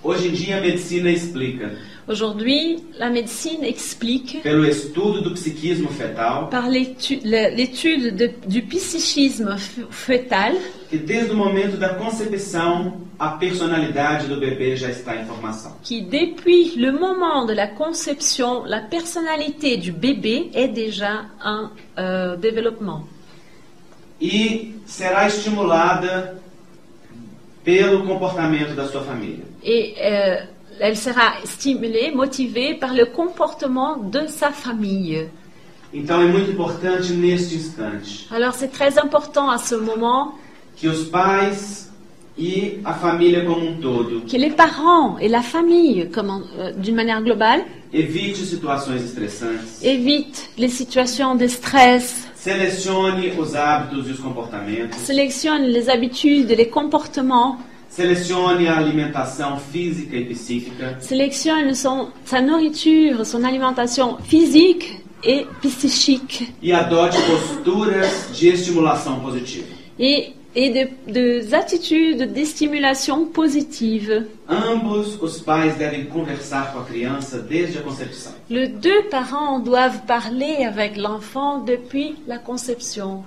Hoje em dia a medicina explica, Aujourd'hui, la médecine explique, pelo estudo do psiquismo fetal, par l'étude du psychisme fœtal, que desde o momento da concepção a personalidade do bebê já está em formação. qui depuis le moment de la conception, la personnalité du bébé est déjà en développement. E será estimulada pelo comportamento da sua família. Et elle sera stimulée, motivée par le comportement de sa famille. Então é muito importante neste instante Alors c'est très important à ce moment que os pais e a família como um todo que les parents et la famille, d'une manière globale, evite situações estressantes, évitent les situations de stress, selecione os hábitos e os comportamentos, sélectionnent les habitudes et les comportements, selecione a alimentação física e psíquica, sélectionne sa nourriture, son alimentation physique et psychique, e adote posturas de estimulação positiva. et et des attitudes de stimulation positive. Ambos os pais devem conversar com a criança desde a concepção. Les deux parents doivent parler avec l'enfant depuis la conception.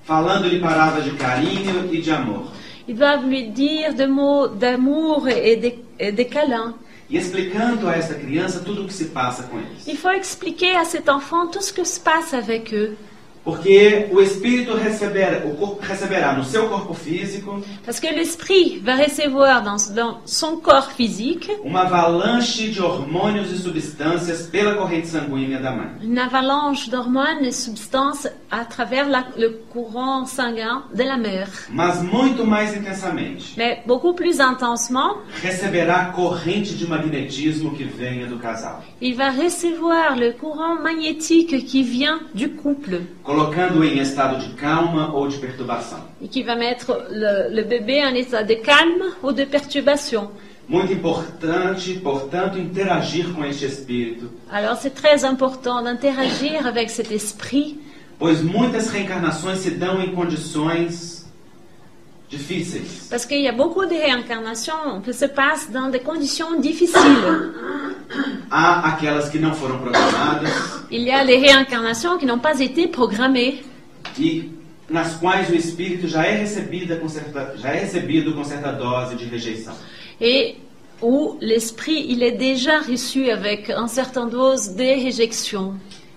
Falando-lhe palavras de carinho e de amor. Ils doivent lui dire des mots d'amour et des câlins. E explicando a esta criança tudo o que se passa com eles. Il faut expliquer à cet enfant tout ce que se passe avec eux. Porque o espírito receberá no seu corpo físico Parce que l'esprit va recevoir dans son corps physique uma avalanche de hormônios e substâncias pela corrente sanguínea da mãe. une avalanche d'hormones et substances à travers le courant sanguin de la mère. Mas muito mais intensamente, Mais beaucoup plus intensement, receberá a corrente de magnetismo que venha do casal. il va recevoir le courant magnétique qui vient du couple Colocando-o em estado de calma ou de perturbação. et qui va mettre le bébé en état de calme ou de perturbation. Muito importante, portanto, interagir com este espírito, Alors c'est très important d'interagir avec cet esprit pois muitas reencarnações se dão em condições difíceis. parce qu'il y a beaucoup de réincarnations qui se passent dans des conditions difficiles. Há aquelas que não foram programadas Il y a des réincarnations qui n'ont pas été programmées e nas quais o espírito já é recebido com certa dose de rejeição. et où l'esprit il est déjà reçu avec une certaine dose de réjection.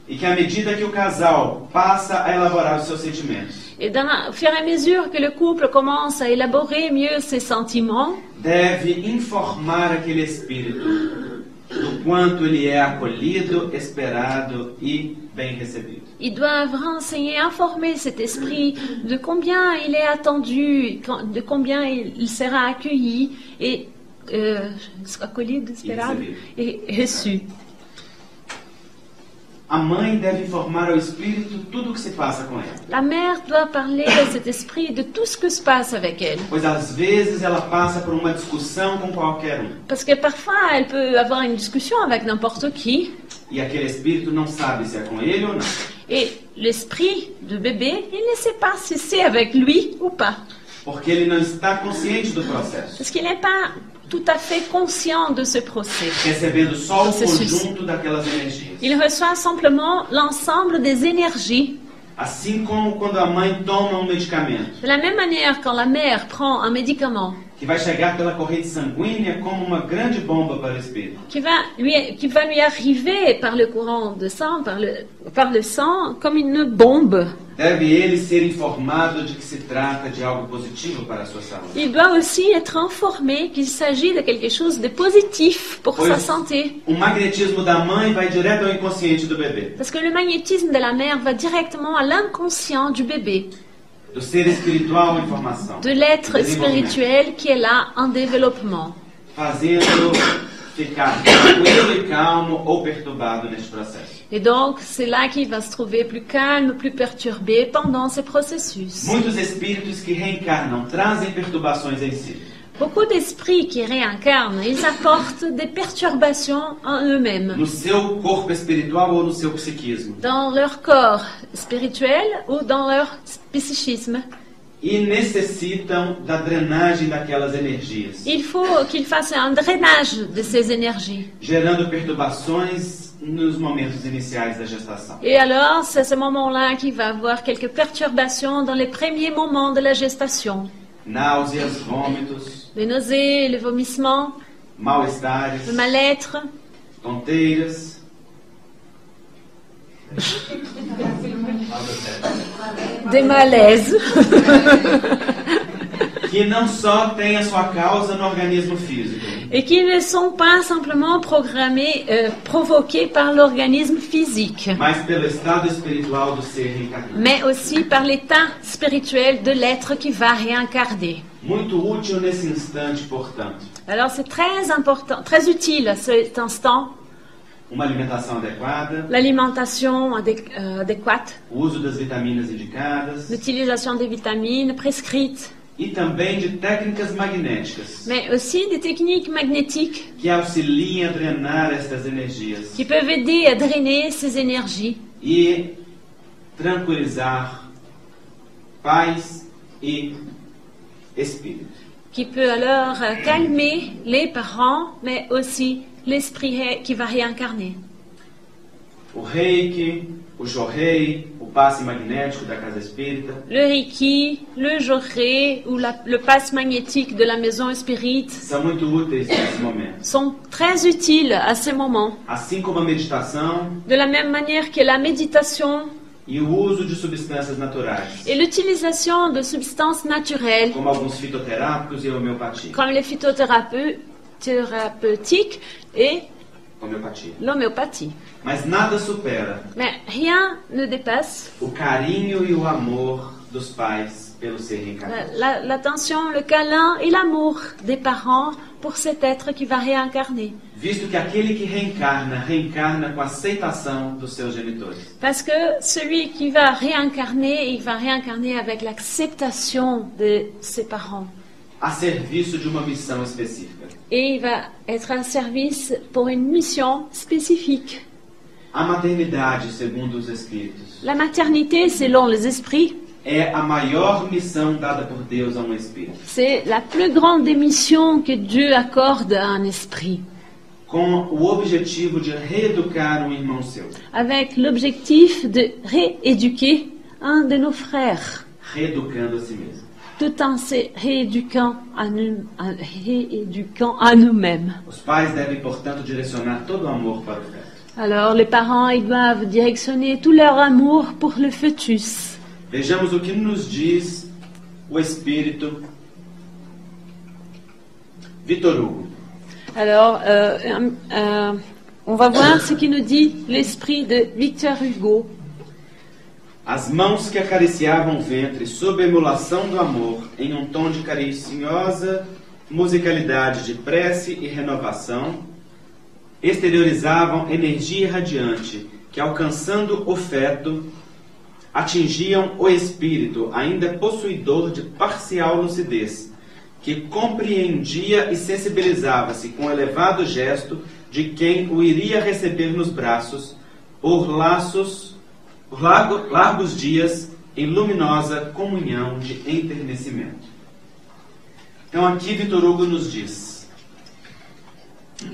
E que à medida que o casal passa a elaborar os seus sentimentos, Et au fur et à mesure que le couple commence à élaborer mieux ses sentiments, deve informar aquele espírito do quanto ele é acolhido, esperado e bem recebido. ils doivent renseigner, informer cet esprit de combien il est attendu, de combien il sera accueilli et acolhido, esperado et reçu. A mãe deve informar ao espírito tudo o que se passa com ela. La mère doit parler à cet esprit de tout ce que se passe avec elle. Pois às vezes ela passa por uma discussão com qualquer um. Parce que parfois, elle peut avoir une discussion avec n'importe qui. E aquele espírito não sabe se é com ele ou não. Et l'esprit de bébé, il ne sait pas si c'est avec lui ou pas. Porque ele não está consciente do processo. Parce qu'il n'est pas tout à fait conscient de ce procès. Recebendo só o Processus. conjunto daquelas energias. Il reçoit simplement l'ensemble des énergies. Assim como quando a mãe toma um medicamento, De la même manière, quand la mère prend un médicament que vai chegar pela corrente sanguínea como uma grande bomba para o espírito. qui va lui arriver par le courant de sang, par le sang, comme une bombe, Deve ele ser informado de que se trata de algo positivo para a sua saúde. il doit aussi être informé qu'il s'agit de quelque chose de positif pour sa Pois santé. o magnetismo da mãe vai direto ao inconsciente do bebê, Parce que le magnétisme de la mère va directement à l'inconscient du bébé, do ser espiritual em formação, de l'être em desenvolvimento, spirituel qui est là en développement. fazendo ficar tranquilo e calmo ou perturbado neste processo. Et donc, c'est là qu'il va se trouver plus calme, plus perturbé pendant ces processus. Muitos espíritos que reencarnam trazem perturbações em si. Beaucoup d'esprits qui réincarnent, ils apportent des perturbations en eux-mêmes, No seu corpo espiritual ou no seu psiquismo. dans leur corps spirituel ou dans leur psychisme. E necessitam da drenagem daquelas energias, Il faut qu'ils fassent un drainage de ces énergies. gerando perturbações nos momentos iniciais da gestação. Et alors, c'est à ce moment-là qu'il va avoir quelques perturbations dans les premiers moments de la gestation. Náuseas, vômitos, Les nausées, les vomissements, mal-estares, le mal-être, tonteiras, des malaises, que não só têm a sua causa no organismo físico, et qui ne sont pas simplement provoqués par l'organisme physique, mas pelo estado espiritual do ser reencarnado. mais aussi par l'état spirituel de l'être qui va réincarner. Muito útil nesse instante, portanto, Alors c'est très important, très utile à cet instant, uma alimentação adequada, l'alimentation adéquate, o uso das vitaminas indicadas l'utilisation des vitamines prescrites, e também de técnicas magnéticas mais aussi des techniques magnétiques que auxiliem a drenar estas energias qui peuvent aider à drainer ces énergies e tranquilizar pais e espírito. qui peut alors calmer les parents, mais aussi l'esprit qui va réincarner. O reiki, o jorei, o passe magnético da casa espírita Le Reiki, le Jorei ou le passe magnétique de la maison espírite são muito úteis nesse momento. sont très utiles à ces moments. Assim como a meditação De la même manière que la méditation e o uso de substâncias naturais, et l'utilisation de substances naturelles, como alguns fitoterápicos e homeopatia. comme les phytothérapeutiques et Homeopatia. l'homéopathie. Mas nada supera Mais rien ne dépasse o carinho e o amor dos pais pelo ser reencarnado. l'attention, le câlin et l'amour des parents pour cet être qui va réincarner. Visto que aquele que reencarna, reencarna com a aceitação dos seus genitores. Parce que celui qui va réincarner, il va réincarner avec l'acceptation de ses parents. A serviço de uma missão específica. Et il va être un service pour une mission spécifique. A maternidade, segundo os Espíritos, La maternité, selon les esprits, é a maior missão dada por Deus a um espírito, c'est la plus grande des missions que Dieu accorde à un esprit, com o objetivo de reeducar um irmão seu. avec l'objectif de rééduquer un de nos frères, Reeducando a si mesmo. tout en se rééduquant à nous-mêmes. Os pais devem, portanto, direcionar todo o amor para o feto. Alors, les parents, ils doivent directionner tout leur amour pour le fœtus. Vejamos o que nos diz o espírito Victor Hugo. Alors, on va voir ce que nous dit l'esprit de Victor Hugo. As mãos que acariciavam o ventre sob a emulação do amor, em um tom de carinhosa musicalidade de prece e renovação, exteriorizavam energia irradiante que, alcançando o feto, atingiam o espírito, ainda possuidor de parcial lucidez, que compreendia e sensibilizava-se com o elevado gesto de quem o iria receber nos braços por largos dias em luminosa comunhão de enternecimento. Então aqui Victor Hugo nos diz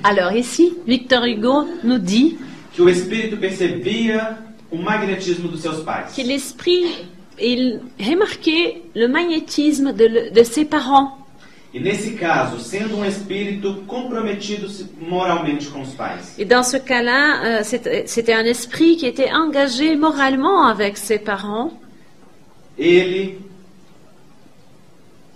Alors ici, Victor Hugo nous dit que o espírito percebia o magnetismo dos seus pais. que l'esprit, il remarquait le magnétisme de ses parents. E nesse caso, sendo um espírito comprometido moralmente com os pais, Et dans ce cas-là, c'était un esprit qui était engagé moralement avec ses parents. ele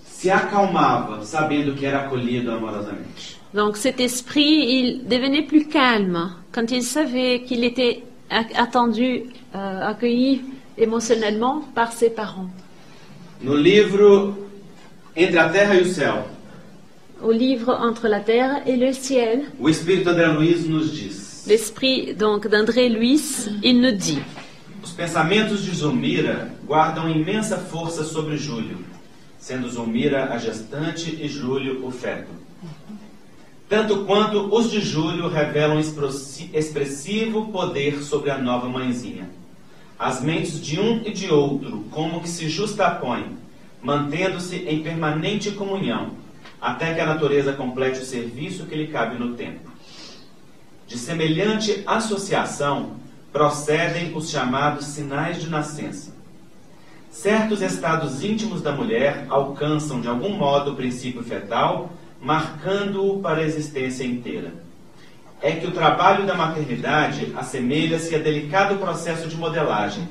se acalmava, sabendo que era acolhido amorosamente. Donc cet esprit, il devenait plus calme quand il savait qu'il était attendu, accueilli émotionnellement par ses parents. No livro Entre a Terra e o Céu, Au livre Entre la terre et le ciel, o espírito André Luiz nos diz: l'esprit donc d'André Luiz, il nous dit: os pensamentos de Zulmira guardam imensa força sobre Júlio, sendo Zulmira a gestante e Júlio o feto. Tanto quanto os de Júlio revelam expressivo poder sobre a nova mãezinha. As mentes de um e de outro como que se justapõem, mantendo-se em permanente comunhão, até que a natureza complete o serviço que lhe cabe no tempo. De semelhante associação procedem os chamados sinais de nascença. Certos estados íntimos da mulher alcançam de algum modo o princípio fetal, marcando-o para a existência inteira. É que o trabalho da maternidade assemelha-se a delicado processo de modelagem,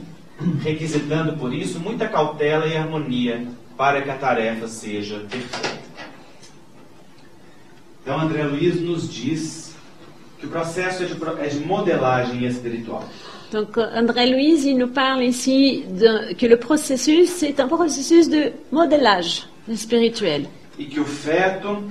requisitando por isso muita cautela e harmonia para que a tarefa seja perfeita. Então André Luiz nos diz que o processo é de modelagem espiritual. Donc André Luiz, il nous parle ici que le processus, c'est un processus de modélage spirituel. E que o feto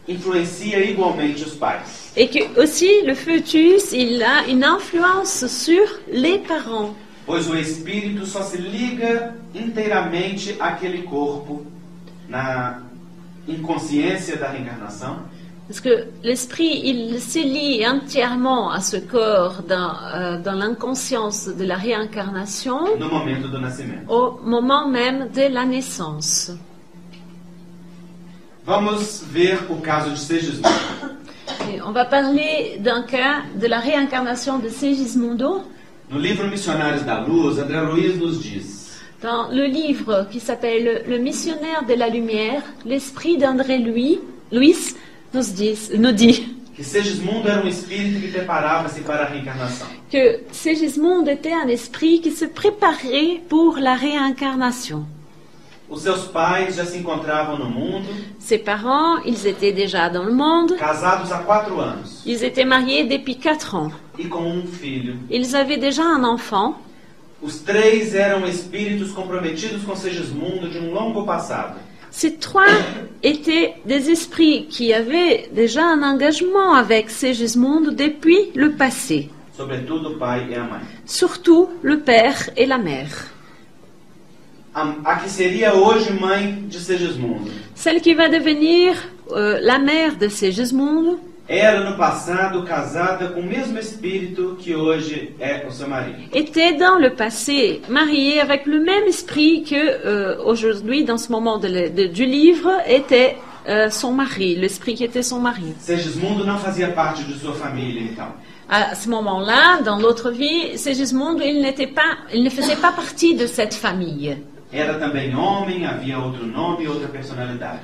influencia igualmente os pais. Et que aussi le fœtus, il a une influence sur les parents. Pois o espírito só se liga inteiramente àquele corpo na inconsciência da reencarnação. Parce que l'esprit, il se lie entièrement à ce corps dans l'inconscience de la réincarnation No momento do nascimento. au moment même de la naissance. Vamos ver o caso de Segismundo. Et on va parler d'un cas de la réincarnation de Segismundo. No livro Missionários da Luz, André Luiz nos diz: Dans le livre qui s'appelle Le missionnaire de la lumière, l'esprit d'André Luiz nous dit que Segismundo era espírito que preparava-se para a reencarnação. que Segismundo était un esprit qui se préparait pour la réincarnation. Os seus pais já se encontravam no mundo, Ses parents, ils étaient déjà dans le monde, casados há 4 anos ils étaient mariés depuis 4 ans. e com filho. Ils avaient déjà un enfant. Os 3 eram espíritos comprometidos com Segismundo de longo passado. Ces 3 étaient des esprits qui avaient déjà un engagement avec Segismundo depuis le passé, Sobretudo o pai e a mãe. surtout le père et la mère. A que seria hoje mãe de Segismundo Celle qui va devenir la mère de Segismundo era no passado casada com o mesmo espírito que hoje é o seu marido. était dans le passé mariée avec le même esprit que aujourd'hui, dans ce moment du livre, était son mari, l'esprit qui était son mari. Segismundo não fazia parte de sua família, então. À ce moment-là, dans l'autre vie, Segismundo, il ne faisait pas partie de cette famille. Era também homem, havia outro nome e outra personalidade.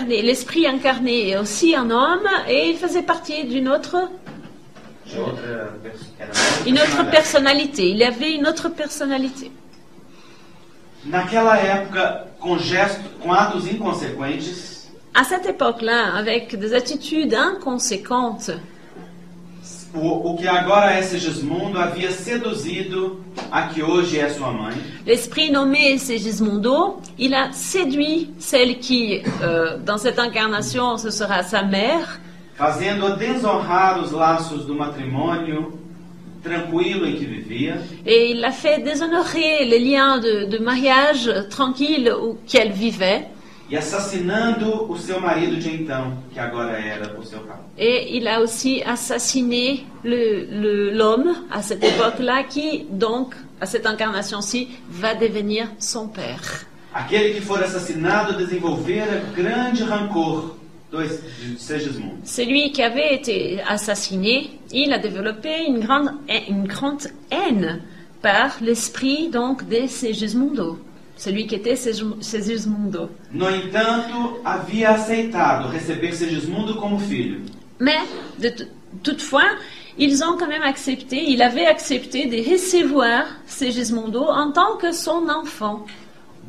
L'esprit incarné aussi un homme et il faisait partie d'une autre personnalité. Il avait une autre personnalité. Naquela época, com atos inconsequentes, À cette époque-là, avec des attitudes inconséquentes, o que agora é Segismundo havia seduzido a que hoje é sua mãe. l'esprit nommé Segismundo, il a séduit celle qui, dans cette incarnation, ce sera sa mère, Fazendo-a desonrar os laços do matrimônio tranquilo em que vivia, et il l'a fait déshonorer les liens de mariage tranquille qu'elle vivait, e assassinando o seu marido de então, que agora era o seu cabo. et il a aussi assassiné l'homme à cette époque-là qui, donc, à cette incarnation-ci, va devenir son père. Aquele que for assassinado desenvolvera grande rancor de Segismundo. Celui qui avait été assassiné, il a développé une grande haine par l'esprit donc de Segismundo, celui qui était Segismundo. No entanto, havia aceitado receber Segismundo como filho. Mais, toutefois, ils ont quand même accepté, il avait accepté de recevoir Segismundo en tant que son enfant,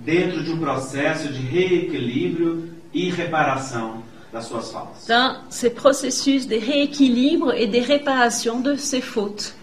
Dentro de processo de reequilíbrio e reparação das suas faltas. dans ce processus de rééquilibre et de réparation de ses fautes.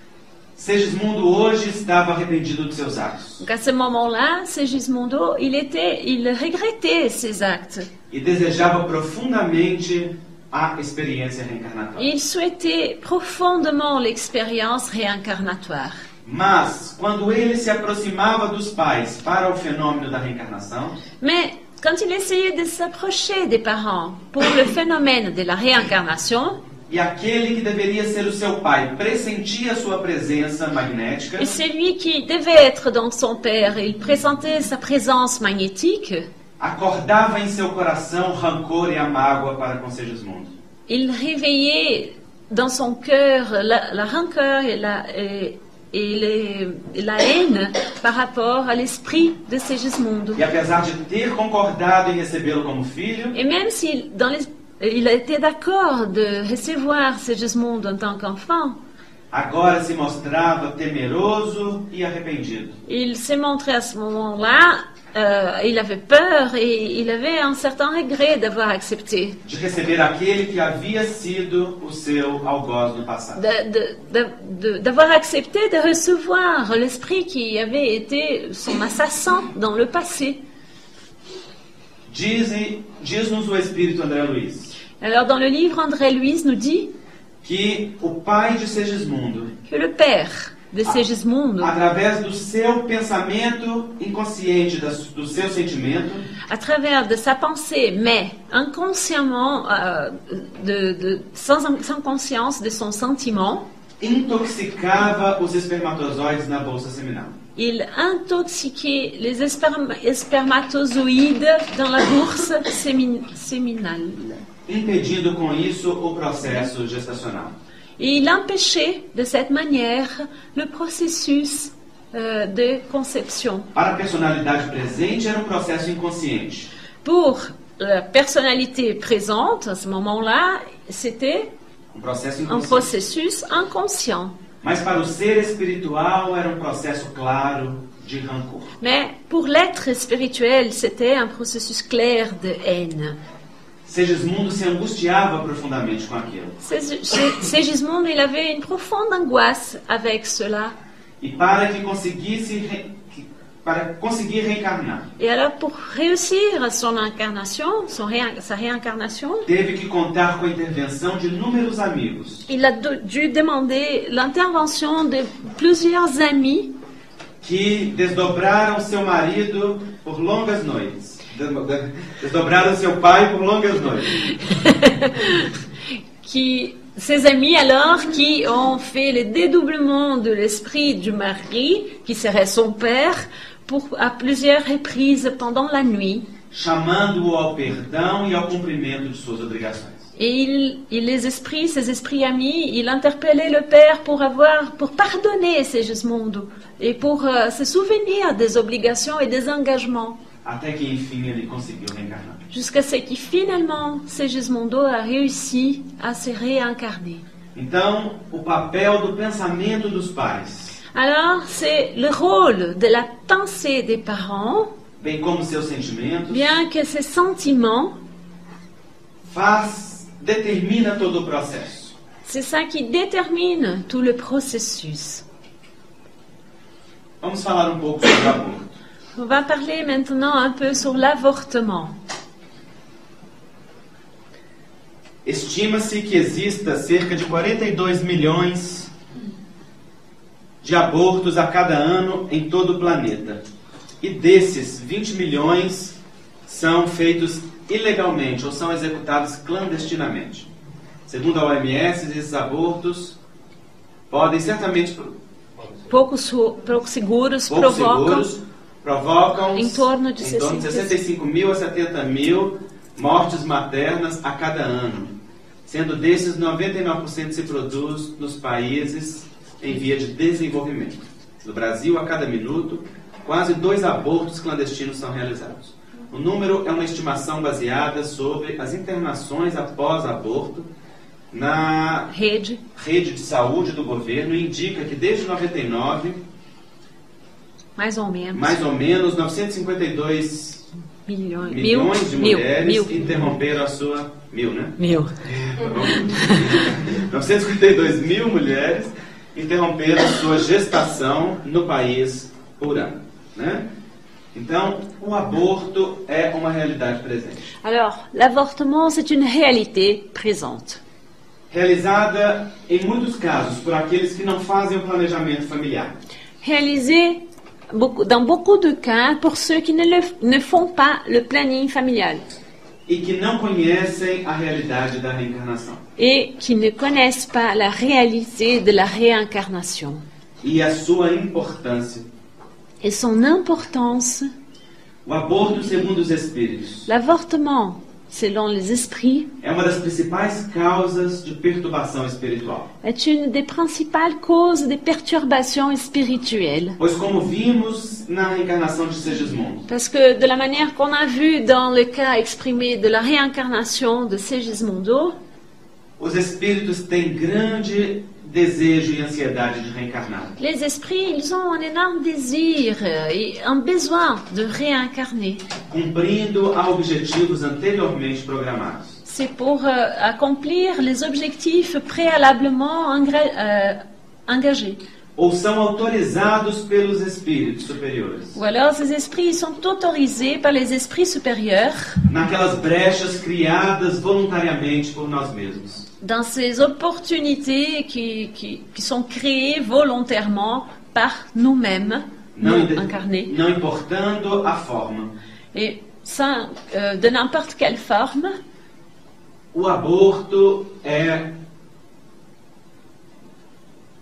Segismundo hoje estava arrependido de seus atos Donc à ce moment-là, Segismundo, il regrettait ses actes. e desejava profundamente a experiência reencarnatória. Il souhaitait profondément l'expérience réincarnatoire. Mas, quando ele se aproximava dos pais para o fenômeno da reencarnação, Mais quand il essayait de s'approcher des parents pour le phénomène de la réincarnation, e aquele que deveria ser o seu pai pressentia sua presença magnética, et celui qui devait être donc son père, il présentait sa présence magnétique, acordava em seu coração rancor e a mágoa para com Segismundo. il réveillait dans son cœur la rancœur et la haine par rapport à l'esprit de Segismundo. E apesar de ter concordado em recebê-lo como filho, Et même s'il il a été d'accord de recevoir Segismundo en tant qu'enfant, agora se mostrava temeroso e arrependido. il s'est montré à ce moment-là, il avait peur et il avait un certain regret d'avoir accepté, De receber aquele que havia sido o seu algoz no passado. d'avoir accepté de recevoir l'esprit qui avait été son assassin dans le passé. Diz-nos o Espírito André Luiz Alors dans le livre, André Luiz nous dit que o pai de Segismundo, que le père de Segismundo, através do seu pensamento inconsciente, do seu sentimento, à travers de sa pensée, mais inconsciemment, sans conscience de son sentiment, intoxicava os espermatozoides na bolsa seminal. Il intoxiquait les spermatozoïdes dans la bourse séminale. Impedindo com isso o processo gestacional. Et il empêchait de cette manière le processus de conception. Para a personalidade presente era um processo inconsciente. Pour la personnalité présente, à ce moment-là, c'était un processus inconscient. Mas para o ser espiritual era um processo claro de rancor. Mais pour l'être spirituel, c'était un processus clair de haine. Segismundo se angustiava profundamente com aquilo. Segismundo, il avait une profonde angoisse avec cela. E para conseguir reencarnar, Et alors, pour réussir son incarnation, sa réincarnation, teve que contar com a intervenção de inúmeros amigos. Il a dû demander l'intervention de plusieurs amis Que desdobraram seu marido por longas noites. Desdobraram seu pai por longas noites. Ces amis alors qui ont fait le dédoublement de l'esprit du mari, qui serait son père, à plusieurs reprises pendant la nuit. Chamando-o ao perdão e ao cumprimento de suas obrigações. Et ces esprits amis, il interpellait le père pour pardonner Segismundo et pour se souvenir des obligations et des engagements. Até que enfim ele conseguiu reencarnar. Jusqu'à ce que finalement Segismundo a réussi à se réincarner. Então, o papel do pensamento dos pais, Alors, c'est le rôle de la pensée des parents, bem como seus sentimentos, bien que ces sentiments, determina todo o processo. C'est ça qui détermine tout le processus. Vamos falar um pouco sobre o aborto. On va parler maintenant un peu sur l'avortement. Estima-se que exista cerca de 42 milhões de abortos a cada ano em todo o planeta. E desses, 20 milhões são feitos ilegalmente ou são executados clandestinamente. Segundo a OMS, esses abortos podem certamente... Pouco seguros provocam em torno de 65 mil a 70 mil mortes maternas a cada ano. Sendo desses, 99% se produz nos países em via de desenvolvimento. No Brasil, a cada minuto, quase 2 abortos clandestinos são realizados. O número é uma estimação baseada sobre as internações após aborto na rede de saúde do governo e indica que desde 99, mais ou menos 952 milhões de mulheres interromperam a sua... né? 952 mil mulheres interromperam a sua gestação no país por ano, né? Então, o aborto é uma realidade presente. Alors, l'avortement, c'est une réalité présente. Realizada, em muitos casos, por aqueles que não fazem o planejamento familiar. Réalisé, dans beaucoup de cas, pour ceux qui ne font pas le planning familial. E que não conhecem a realidade da reencarnação. Et qui ne connaissent pas la réalité de la réincarnation. E a sua importância. Et son importance. O aborto segundo os espíritos. L'avortement, selon les esprits, é uma das principais causas de perturbação espiritual. Est une des principales causes de perturbations spirituelles. Pois como vimos na reencarnação de Segismundo. Parce que de la manière qu'on a vu dans le cas exprimé de la réincarnation de Segismundo, os espíritos têm grande desejo e ansiedade de reencarnar. Les esprits, ils ont un énorme désir et un besoin de réincarner. Cumprindo a objetivos anteriormente programados. C'est pour accomplir les objectifs préalablement engagés. Ou são autorizados pelos espíritos superiores. Ou alors ces esprits sont autorisés par les esprits supérieurs. Naquelas brechas criadas voluntariamente por nós mesmos. Dans ces opportunités qui sont créées volontairement par nous-mêmes, nous incarnés. Não importando a forma. Et ça, de n'importe quelle forme. O aborto é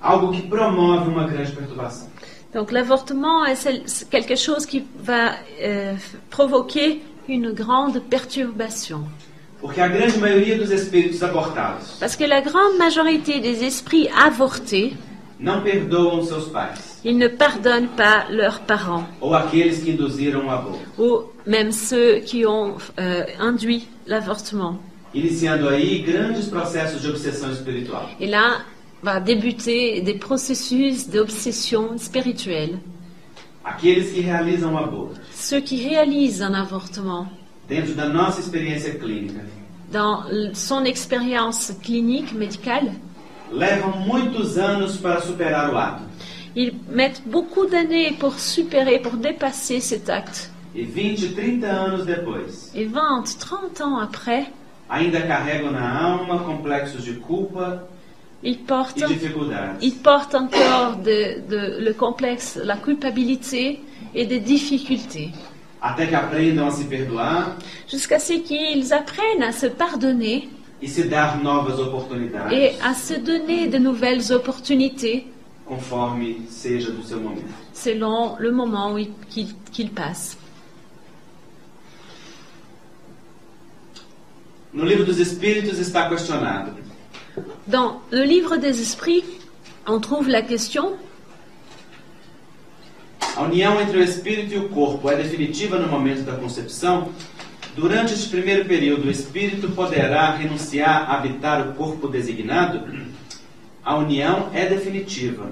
algo que promove uma grande perturbação. Donc l'avortement c'est quelque chose qui va provoquer une grande perturbation. Porque a grande maioria dos espíritos abortados Parce que la grande majorité des esprits avortés, não perdoam seus pais, ils ne pardonnent pas leurs parents, ou aqueles que induziram o aborto, ou même ceux qui ont induit l'avortement. iniciando aí grandes processos de obsessão espiritual. Et là va débuter des processus d'obsession spirituelle. Aqueles que realizam o aborto, Ceux qui réalisent un avortement, dentro da nossa experiência clínica, dans son expérience clinique, médicale, levam muitos anos para superar o ato. ils mettent beaucoup d'années pour supérer, pour dépasser cet acte. E 20, 30 anos depois, Et 20, 30 ans après, ainda carregam na alma complexos de culpa ils portent, e dificuldades. encore le complexe, la culpabilité et des difficultés. Até que aprendam a se perdoar Jusqu'à ce qu'ils apprennent à se pardonner e se dar novas oportunidades, et à se donner de nouvelles opportunités conforme seja do seu momento. selon le moment qu'ils passent. No livro dos Espíritos está questionado: Dans le livre des esprits, on trouve la question: a união entre o espírito e o corpo é definitiva no momento da concepção? Durante este primeiro período, o espírito poderá renunciar a habitar o corpo designado? A união é definitiva,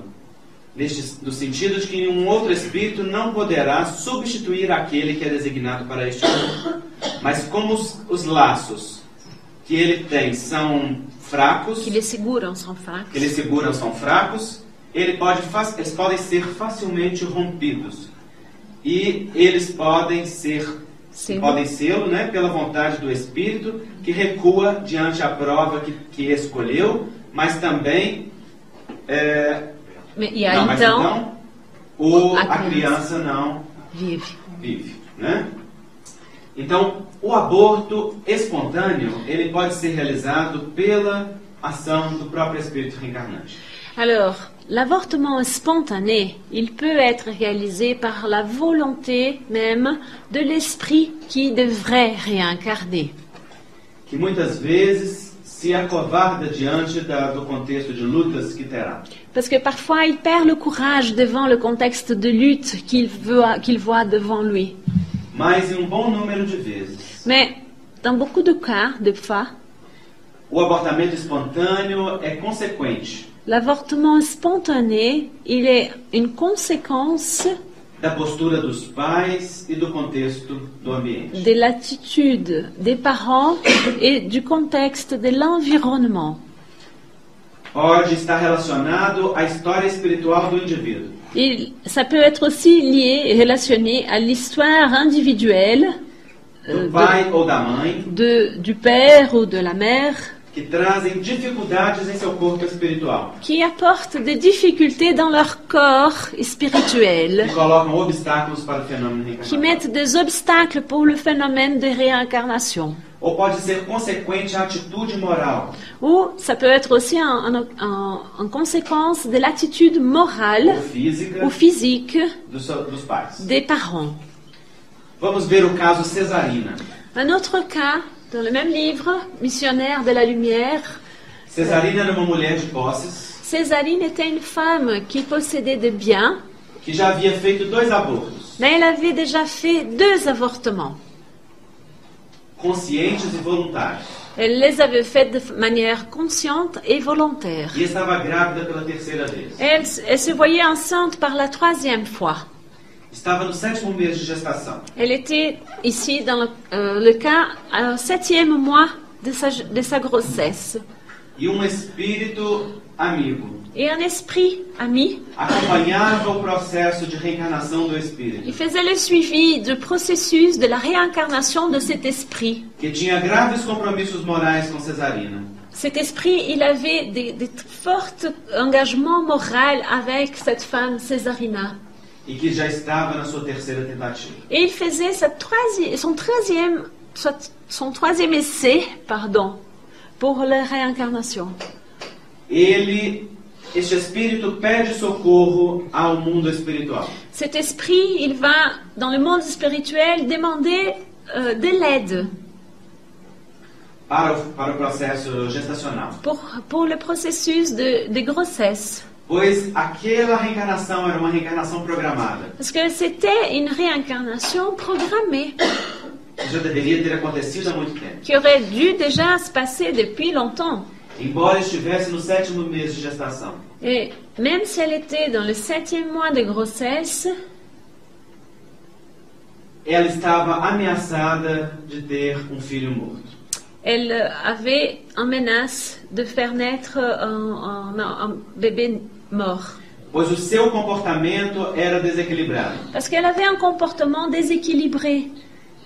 no sentido de que um outro espírito não poderá substituir aquele que é designado para este corpo. Mas como os laços que ele tem são fracos, qui les seguram são fracos, eles podem ser facilmente rompidos. E eles podem sê-lo, né, pela vontade do espírito, que recua diante a prova que escolheu, mas também a criança não vive, né? Então, o aborto espontâneo, ele pode ser realizado pela ação do próprio espírito reencarnante. Alors, l'avortement spontané, il peut être réalisé par la volonté même de l'esprit qui devrait réincarner. Que muitas vezes se acovarda diante do contexto de lutas que terá. Parce que parfois, il perd le courage devant le contexte de lutte qu'il voit devant lui. Mas em bom número de vezes, Mais dans beaucoup de cas, de fois, o abortamento espontâneo é consequente l'avortement spontané, il est une conséquence da postura dos pais e do contexto do ambiente. de l'attitude des parents et du contexte de l'environnement. Pode estar relacionado à história espiritual do indivíduo. Ça peut être aussi lié et relationné à l'histoire individuelle Do pai ou da mãe, du père ou de la mère, que trazem dificuldades em seu corpo espiritual, qui apportent des difficultés dans leur corps spirituel, que colocam obstáculos para o fenômeno qui reencarnatório. mettent des obstacles pour le phénomène de réincarnation. Ou pode ser consequente à atitude moral Ou ça peut être aussi en conséquence de l'attitude morale ou ou physique dos pais. des parents. Vamos ver o caso Cesarina. Un autre cas, dans le même livre, Missionnaire de la Lumière, Cesarina era uma mulher de posses Césarine était une femme qui possédait des biens, que já havia feito 2 abortos, mais elle avait déjà fait 2 avortements. conscientes e voluntários, Elle les avait faits de manière consciente et volontaire. e estava grávida pela 3ª vez. Elle se voyait enceinte par la 3e fois. Estava no 7º mês de gestação. Elle était ici dans le cas au 7e mois de sa grossesse. E espírito amigo Et un esprit ami, acompanhava o processo de reencarnação do il espírito, faisait le suivi du processus de la réincarnation de cet esprit. que tinha graves compromissos morais com Cesarina. Cet esprit, il avait des forts engagements moraux avec cette femme Césarina. E que já estava na sua 3ª tentativa. Et il faisait son troisième essai, pour la réincarnation. Ele este espírito pede socorro ao mundo espiritual. Cet esprit, il va dans le monde spirituel demander de l'aide Para o processo gestacional. pour le processus de grossesse. Pois aquela reencarnação era uma reencarnação programada. Parce que c'était une réincarnation programmée Que já deveria ter acontecido há muito tempo. qui aurait dû déjà se passer depuis longtemps. Embora estivesse no 7º mês de gestação. Et même si elle était dans le 7e mois de grossesse, Ela estava ameaçada de ter um filho morto. elle avait en menace de faire naître un bébé mort. Pois o seu comportamento era desequilibrado. Parce qu'elle avait un comportement déséquilibré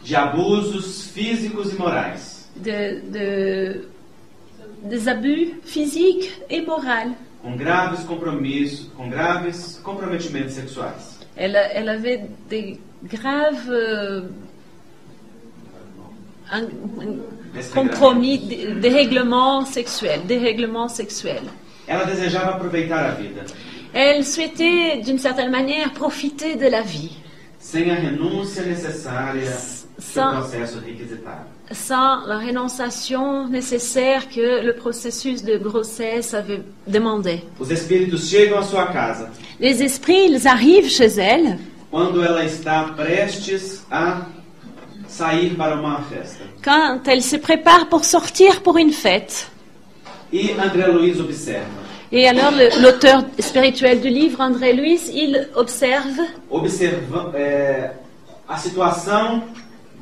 De abusos físicos e morais. des abus physiques et moraux. Com graves comprometimentos sexuais. Elle avait des graves compromis, dérèglements sexuels. Ela desejava aproveitar a vida. Elle souhaitait, d'une certaine manière, profiter de la vie, Sem a renúncia necessária que o processo requisitava. sans la rénonciation nécessaire que le processus de grossesse avait demandé. Os espíritos chegam à sua casa Les esprits, ils arrivent chez elle quando ela está prestes a sair para uma festa. quand elle se prépare pour sortir pour une fête. E André Luiz observa. Et alors l'auteur spirituel du livre, André Luiz, il observe A situação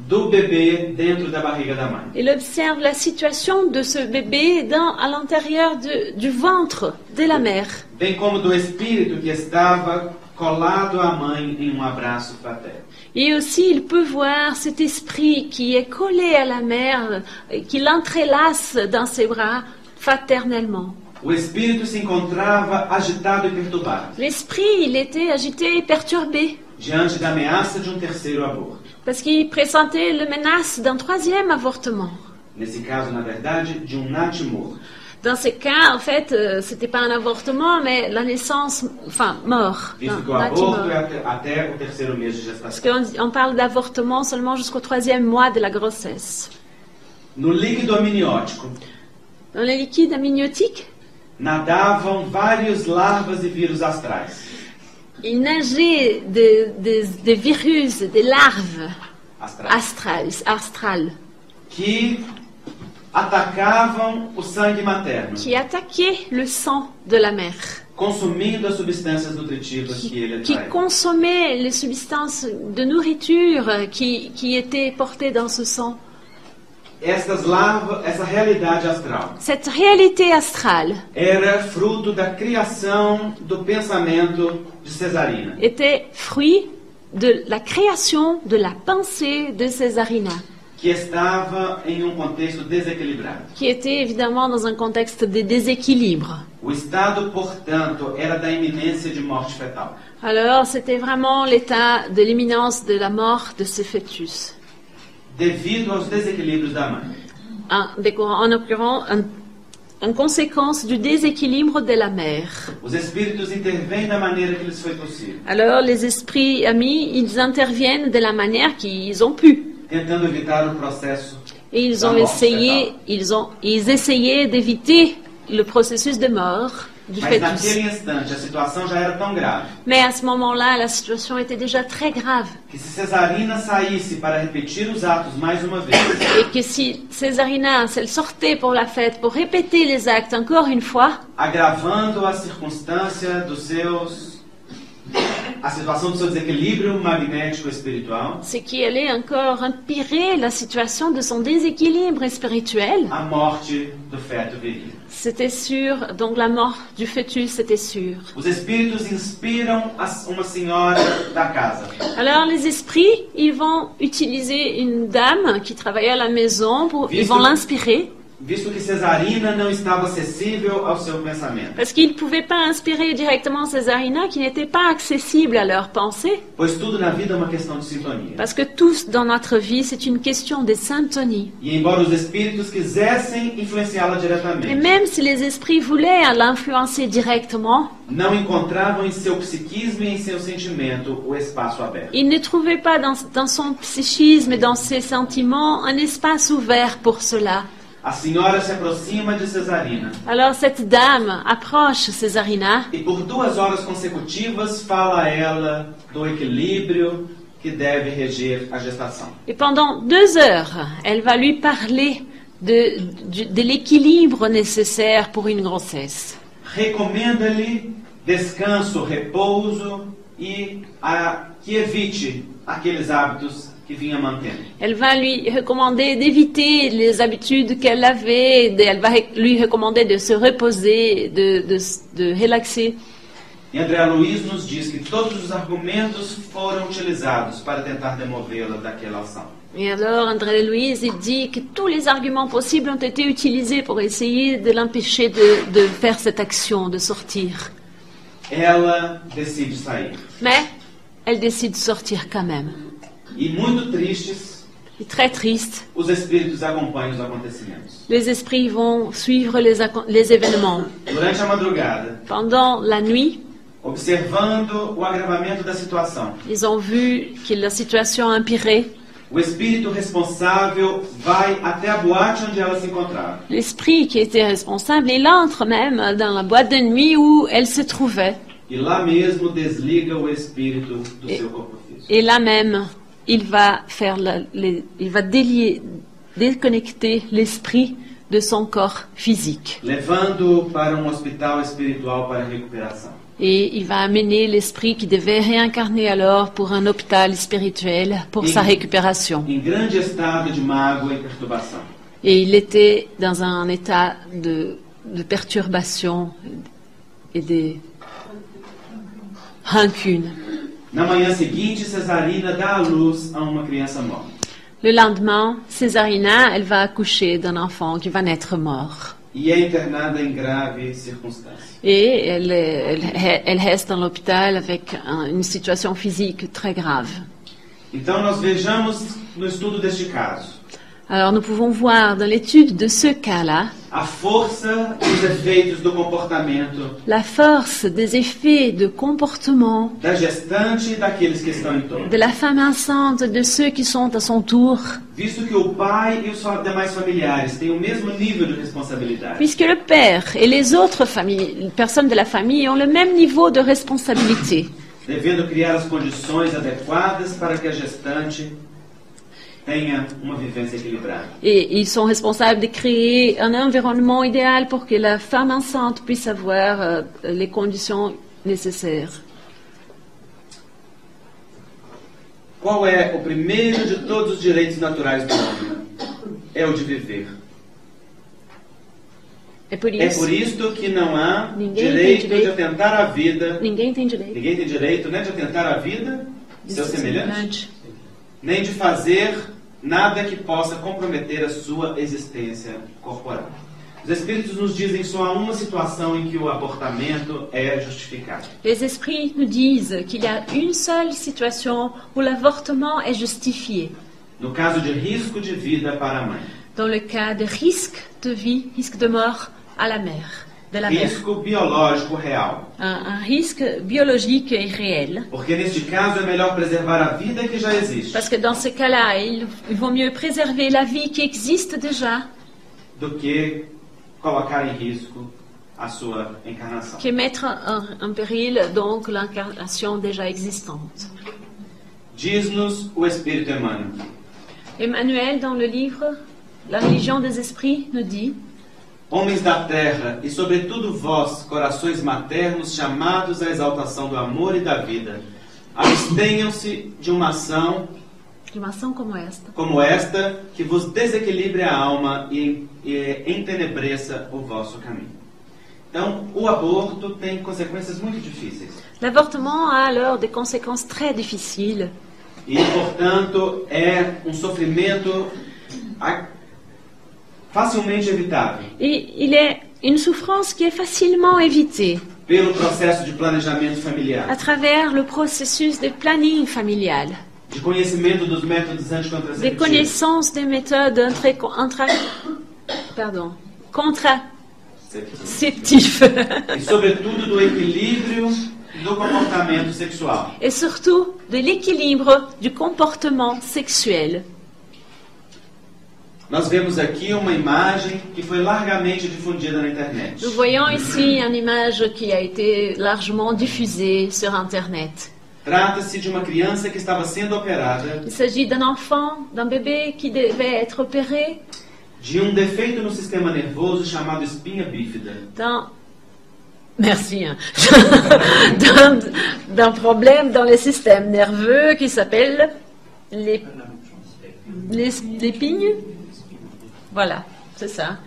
do bebê dentro da barriga da mãe. Il observe la situation de ce bébé à l'intérieur du ventre de la mère. Bem como do espírito que estava colado à mãe em abraço fraterno. Et aussi, il peut voir cet esprit qui est collé à la mère, qui l'entrelace dans ses bras fraternellement. O espírito se encontrava agitado e perturbado. L'esprit, il était agité et perturbé Diante da ameaça de 3º aborto. parce qu'il pressentait la menace d'un 3e avortement. Nesse caso, na verdade, de natimorto. Dans ce cas, en fait, c'était pas un avortement, mais la naissance, enfin, mort. Visto que o aborto é até o 3º mês de Parce gestação. qu'on parle d'avortement seulement jusqu'au 3e mois de la grossesse. No líquido amniótico, Dans les liquides amniotiques, nadavam vários larvas e vírus astrais. il nageait des virus, des larves astrales Que atacavam o sangue materno, qui attaquaient le sang de la mère, consumindo as substâncias nutritivas que ele qui atraía. consommaient les substances de nourriture qui étaient portées dans ce sang. Essas larvas, essa realidade astral, Cette réalité astrale era fruto da criação do pensamento de Cesarina, était fruit de la création de la pensée de Césarina, que estava em contexto desequilibrado. qui était évidemment dans un contexte de déséquilibre. O estado, portanto, era da iminência de morte fetal. Alors, c'était vraiment l'état de l'imminence de la mort de ce fœtus. Devido aos desequilíbrios da mãe. En occurrence, en conséquence du déséquilibre de la mère. Os espíritos intervêm da maneira que lhes foi possível, Alors, les esprits amis, ils interviennent de la manière qu'ils ont pu. tentando evitar o processo Et ils da ont morte essayé, fetal. ils essayaient d'éviter le processus de mort du Mas fœtus. naquele instante a situação já era tão grave Mais à ce moment-là, la situation était déjà très grave. que se Cesarina saísse para repetir os atos mais uma vez, Et que si Césarina, si elle sortait pour la fête, pour répéter les actes encore une fois, agravando a circunstância a situação do seu desequilíbrio magnético espiritual, c'est qui allait encore empirer la situation de son déséquilibre spirituel. a morte do feto viril. C'était sûr, donc la mort du fœtus, c'était sûr. Os espíritos inspiram uma senhora da casa. Alors les esprits, ils vont utiliser une dame qui travaillait à la maison, ils vont l'inspirer. visto que Cesarina não estava acessível ao seu pensamento. Parce qu'ils ne pouvaient pas inspirer directement Césarina qui n'était pas accessible à leurs pensées. Pois tudo na vida é uma questão de sintonia. Parce que tous dans notre vie, c'est une question de syntonie. E embora os espíritos quisessem influenciá-la Et diretamente, même si les esprits voulaient l'influencer directement, não encontravam em seu psiquismo e em seu sentimento o espaço aberto. ils ne trouvaient pas dans son psychisme et dans ses sentiments un espace ouvert pour cela. A senhora se aproxima de Cesarina Alors cette dame approche Césarina e por 2 horas consecutivas fala a ela do equilíbrio que deve reger a gestação. et pendant 2 heures, elle va lui parler de l'équilibre nécessaire pour une grossesse. Recomenda-lhe descanso, repouso e que evite aqueles hábitos que vinha mantendo. Elle va lui recommander d'éviter les habitudes qu'elle avait, elle va lui recommander de se reposer, de relaxer. E André Luiz nos diz que todos os argumentos foram utilizados para tentar demovê-la daquela ação. Et alors André Louise il dit que tous les arguments possibles ont été utilisés pour essayer de l'empêcher de faire cette action, de sortir. Ela decide sair. Mais elle décide de sortir quand même. E muito tristes, Et très triste, os espíritos acompanham os acontecimentos. les esprits vont suivre les événements. Durante a madrugada, Pendant la nuit, observando o agravamento da situação, ils ont vu que la situation empirait. o espírito responsável vai até a boate onde ela se encontrava. L'esprit qui était responsable, il entre même dans la boîte de nuit où elle se trouvait. E lá mesmo desliga o espírito do seu corpo físico. Et là même, il va déconnecter l'esprit de son corps physique. Levando para hospital espiritual para recuperação. Et il va amener l'esprit qui devait réincarner alors pour un hôpital spirituel pour sa récupération. Em grande estado de mágoa e perturbação. Et il était dans un état de perturbation et de rancune. Na manhã seguinte, Cesarina dá à luz a uma criança morta. Le lendemain, Césarina, elle va accoucher d'un enfant qui va naître mort. E é internada em graves circunstâncias. Et elle reste dans l'hôpital avec une situation physique très grave. Então nós vejamos no estudo deste caso Alors nous pouvons voir dans l'étude de ce cas-là a força dos efeitos do comportamento la force des effets de comportement da gestante e daqueles que estão em torno. de la femme enceinte, de ceux qui sont à son tour, Visto que o pai e os demais familiares têm o mesmo nível de responsabilidade, puisque le père et les autres personnes de la famille ont le même niveau de responsabilité. devendo criar as condições adequadas para que a gestante tenha uma vivência equilibrada. Et ils sont responsables de créer un environnement idéal pour que la femme enceinte puisse avoir les conditions nécessaires. Qual é o primeiro de todos os direitos naturais do homem? É o de viver. É por É isso, por isto que não há Ninguém direito tem direito. de atentar à vida. ninguém tem direito Ninguém tem direito nem de atentar à vida de de seu ser semelhante, semelhante, nem de fazer nada que possa comprometer a sua existência corporal. Os Espíritos nos dizem só há uma situação em que o abortamento é justificado. Les esprits nous disent qu'il y a une seule situation où l'avortement est justifié. No caso de risco de vida para a mãe. Dans le cas de risque de vie, risque de mort à la mère, de la mère. Risco biológico real. Un risque biologique et réel. Porque neste caso é melhor preservar a vida que já existe Parce que dans ce cas-là, il vaut mieux préserver la vie qui existe déjà do que colocar em risco a sua encarnação. que mettre en péril donc l'incarnation déjà existante. Diz-nos o Espírito Emmanuel. Emmanuel, dans le livre La religion des esprits, nous dit: Homens da terra, e sobretudo vós, corações maternos, chamados à exaltação do amor e da vida, abstenham-se de uma ação Uma ação como esta, que vos desequilibre a alma e entenebreça o vosso caminho. Então, o aborto tem consequências muito difíceis. L'avortement a alors des conséquences très difficiles. E, portanto, é um sofrimento facilmente evitável Et il est une souffrance qui est facilement évitée pelo processo de planejamento à familiar, travers le processus de planning familial, de conhecimento dos métodos des anticontraceptivos, connaissances des méthodes contraceptives e sobretudo do equilíbrio do comportamento sexual. et surtout de l'équilibre du comportement sexuel. Nós vemos aqui uma imagem que foi largamente difundida na internet. Nous voyons ici une image qui a été largement diffusée sur Internet. Trata-se de uma criança que estava sendo operada Il s'agit d'un enfant, d'un bébé qui devait être opéré de defeito no sistema nervoso chamado espinha bífida. Merci. D'un problème dans le système nerveux qui s'appelle l'épine. Voilà, c'est ça.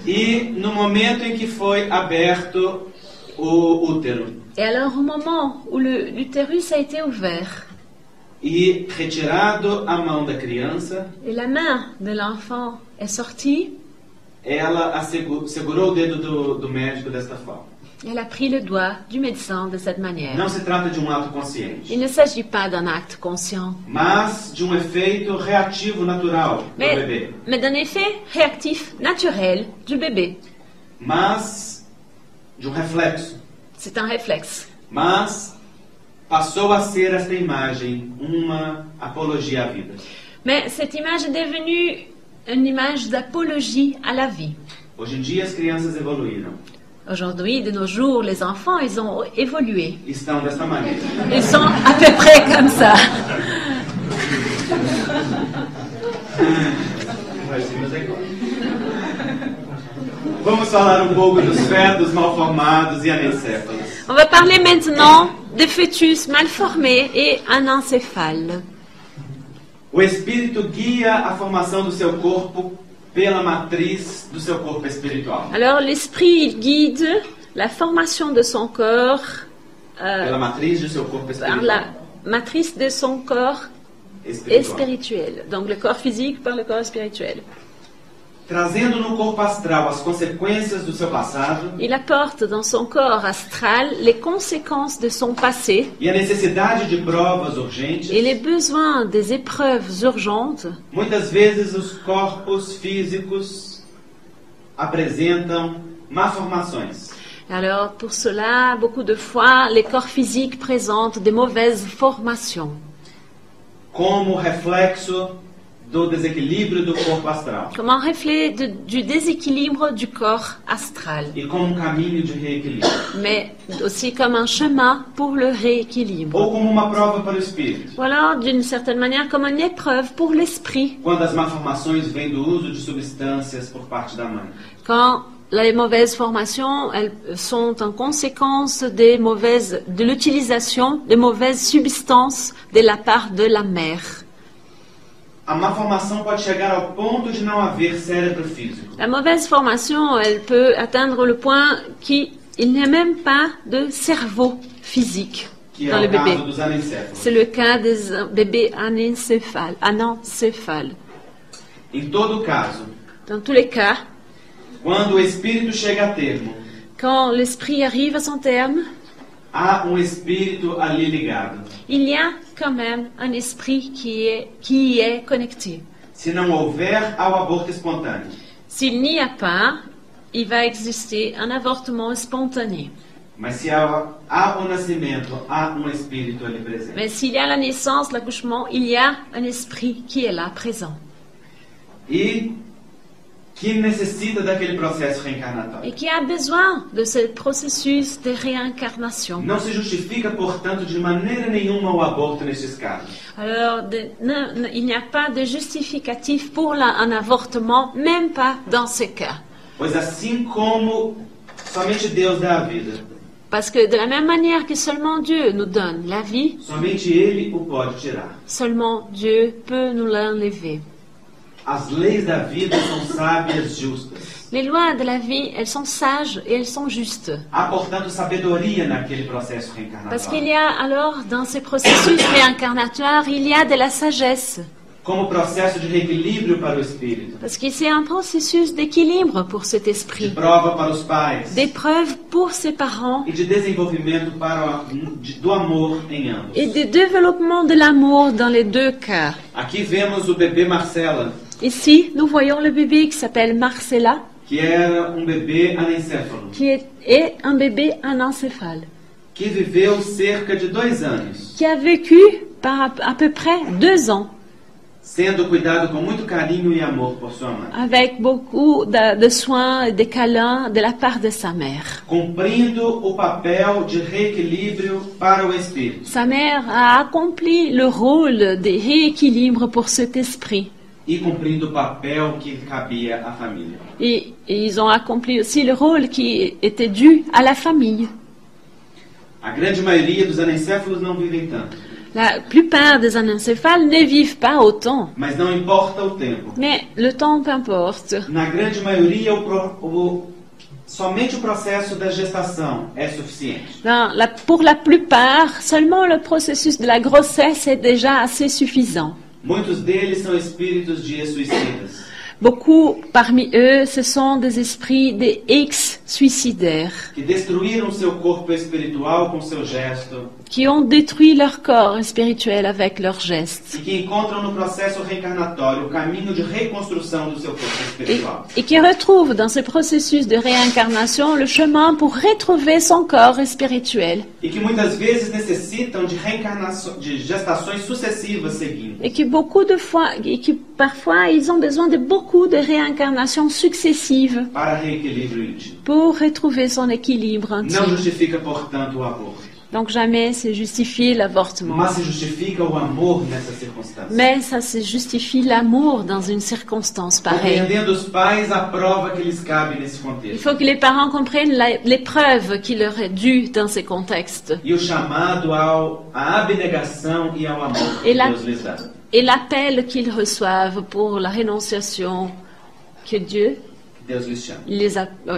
E no momento em que foi aberto o útero Et alors au moment où l'utérus a été ouvert e retirado a mão da criança, et la main de l'enfant est sortie, ela segurou o dedo do médico desta forma. elle a pris le doigt du médecin de cette manière. Não se trata de ato consciente, Il ne s'agit pas d'un acte conscient, mas de efeito reativo natural do bebê. mais d'un effet réactif naturel du bébé. Mas de réflexo. C'est un réflexe. Mas passou a ser esta imagem uma apologia à vida. Mais cette image est devenue une image d'apologie à la vie. Hoje em dia as crianças evoluíram. Aujourd'hui, de nos jours, les enfants, ils ont évolué. Estão desta maneira. Ils sont à peu près comme ça. Vamos falar pouco dos fetos mal formados e anencéfalos. On va parler maintenant des fœtus mal formés et anencéphales. O espírito guia a formação do seu corpo pela matriz do seu corpo espiritual. Alors, l'esprit, il guide la formation de son corps Pela matriz do seu corpo par espiritual. la matrice de son corps et spirituel. Donc, le corps physique par le corps spirituel. Trazendo no corpo astral as consequências do seu passado Il apporte dans son corps astral les conséquences de son passé e a necessidade de provas urgentes. et les besoins des épreuves urgentes. Muitas vezes os corpos físicos apresentam malformações. Alors, pour cela, beaucoup de fois, les corps physiques présentent des mauvaises formations, Como reflexo do desequilíbrio do corpo astral comme un reflet du déséquilibre du corps astral, e como caminho de reequilíbrio, mais aussi comme un chemin pour le rééquilibre. ou como uma prova para o espírito, Ou alors, d'une certaine manière, comme une épreuve pour l'esprit, quando as malformações vêm do uso de substâncias por parte da mãe. quand les mauvaises formations, elles sont en conséquence de l'utilisation des mauvaises substances de la part de la mère. A malformação pode chegar ao ponto de não haver cérebro físico. La mauvaise formation, elle peut atteindre le point qu'il n'y a même pas de cerveau physique Que é dans o le bébé. caso dos anencéfalos. C'est le cas des bébés anencéphales. Em todo caso, Dans tous les cas, quando o espírito chega a termo, quand l'esprit arrive à son terme, há espírito ali ligado. il y a quand même un esprit qui y est connecté. Se não houver, há o aborto espontâneo. S'il n'y a pas, il va exister un avortement spontané. Mas se há o nascimento, há espírito ali presente. Mais s'il y a la naissance, l'accouchement, il y a un esprit qui est là, présent. E que necessita daquele processo Et reencarnatório. qui a besoin de ce processus de réincarnation. Não se justifica, portanto, de maneira nenhuma o aborto nesses casos. Alors, il n'y a pas de justificatif pour un avortement, même pas dans ce cas. Pois assim como somente Deus dá a vida, Parce que de la même manière que seulement Dieu nous donne la vie, somente Ele o pode tirar. seulement Dieu peut nous l'enlever. As leis da vida são sábias, justas. Les lois de la vie, elles sont sages et elles sont justes. Há, portanto, sabedoria naquele processo Parce qu'il reencarnatório. y a alors, dans ces processus réincarnatoires, il y a de la sagesse. como processo de reequilíbrio para o espírito, Parce que c'est un processus d'équilibre pour cet de esprit, prova para os pais d'épreuve pour ses parents e de desenvolvimento do amor em ambos. et de développement de l'amour dans les deux cas. Aqui vemos o bebê Marcela, Ici, nous voyons le bébé qui s'appelle Marcella, que era bebê anencéfalo, qui est un bébé anencéphale, que viveu cerca de 2 anos, qui a vécu par à peu près 2 ans sendo cuidado com muito carinho e amor por sua mãe, avec beaucoup de soins et de câlins de la part de sa mère. cumprindo o papel de reequilíbrio para o espírito. Sa mère a accompli le rôle de rééquilibre pour cet esprit. E cumprindo o papel que cabia à família. Et ils ont accompli aussi le rôle qui était dû à la famille. A grande maioria dos anencéfalos não vivem tanto, La plupart des anencéphales ne vivent pas autant, mas não importa o tempo. mais le temps importe. Na grande maioria, somente o processo da gestação é suficiente. Pour la plupart, seulement le processus de la grossesse est déjà assez suffisant. Muitos deles são espíritos de suicidas, Beaucoup parmi eux, ce sont des esprits des ex-suicidaires que destruíram seu corpo espiritual com seu gesto qui ont détruit leur corps spirituel avec leurs gestes e que encontram no processo reencarnatório o caminho de reconstrução do seu corpo espiritual. et qui retrouvent dans ce processus de réincarnation le chemin pour retrouver son corps spirituel E que muitas vezes necessitam de reencarnação, de gestações sucessivas seguindo. et qui parfois ils ont besoin de beaucoup de réincarnations successives Para reequilíbrio íntimo. pour retrouver son équilibre Não intime. justifica, portanto, o aborto, Donc jamais c'est justifier l'avortement. mas se justifica o amor nessa circunstância. Mais ça se justifie l'amour dans une circonstance pareille. Compreendendo os pais a prova que lhes cabe nesse Il contexto. faut que les parents comprennent l'épreuve qui leur est due dans ces contextes E o chamado à abnegação e ao amor E que la- Deus lhes dá. et l'appel qu'ils reçoivent pour la rénonciation que Dieu Deus lhes chama.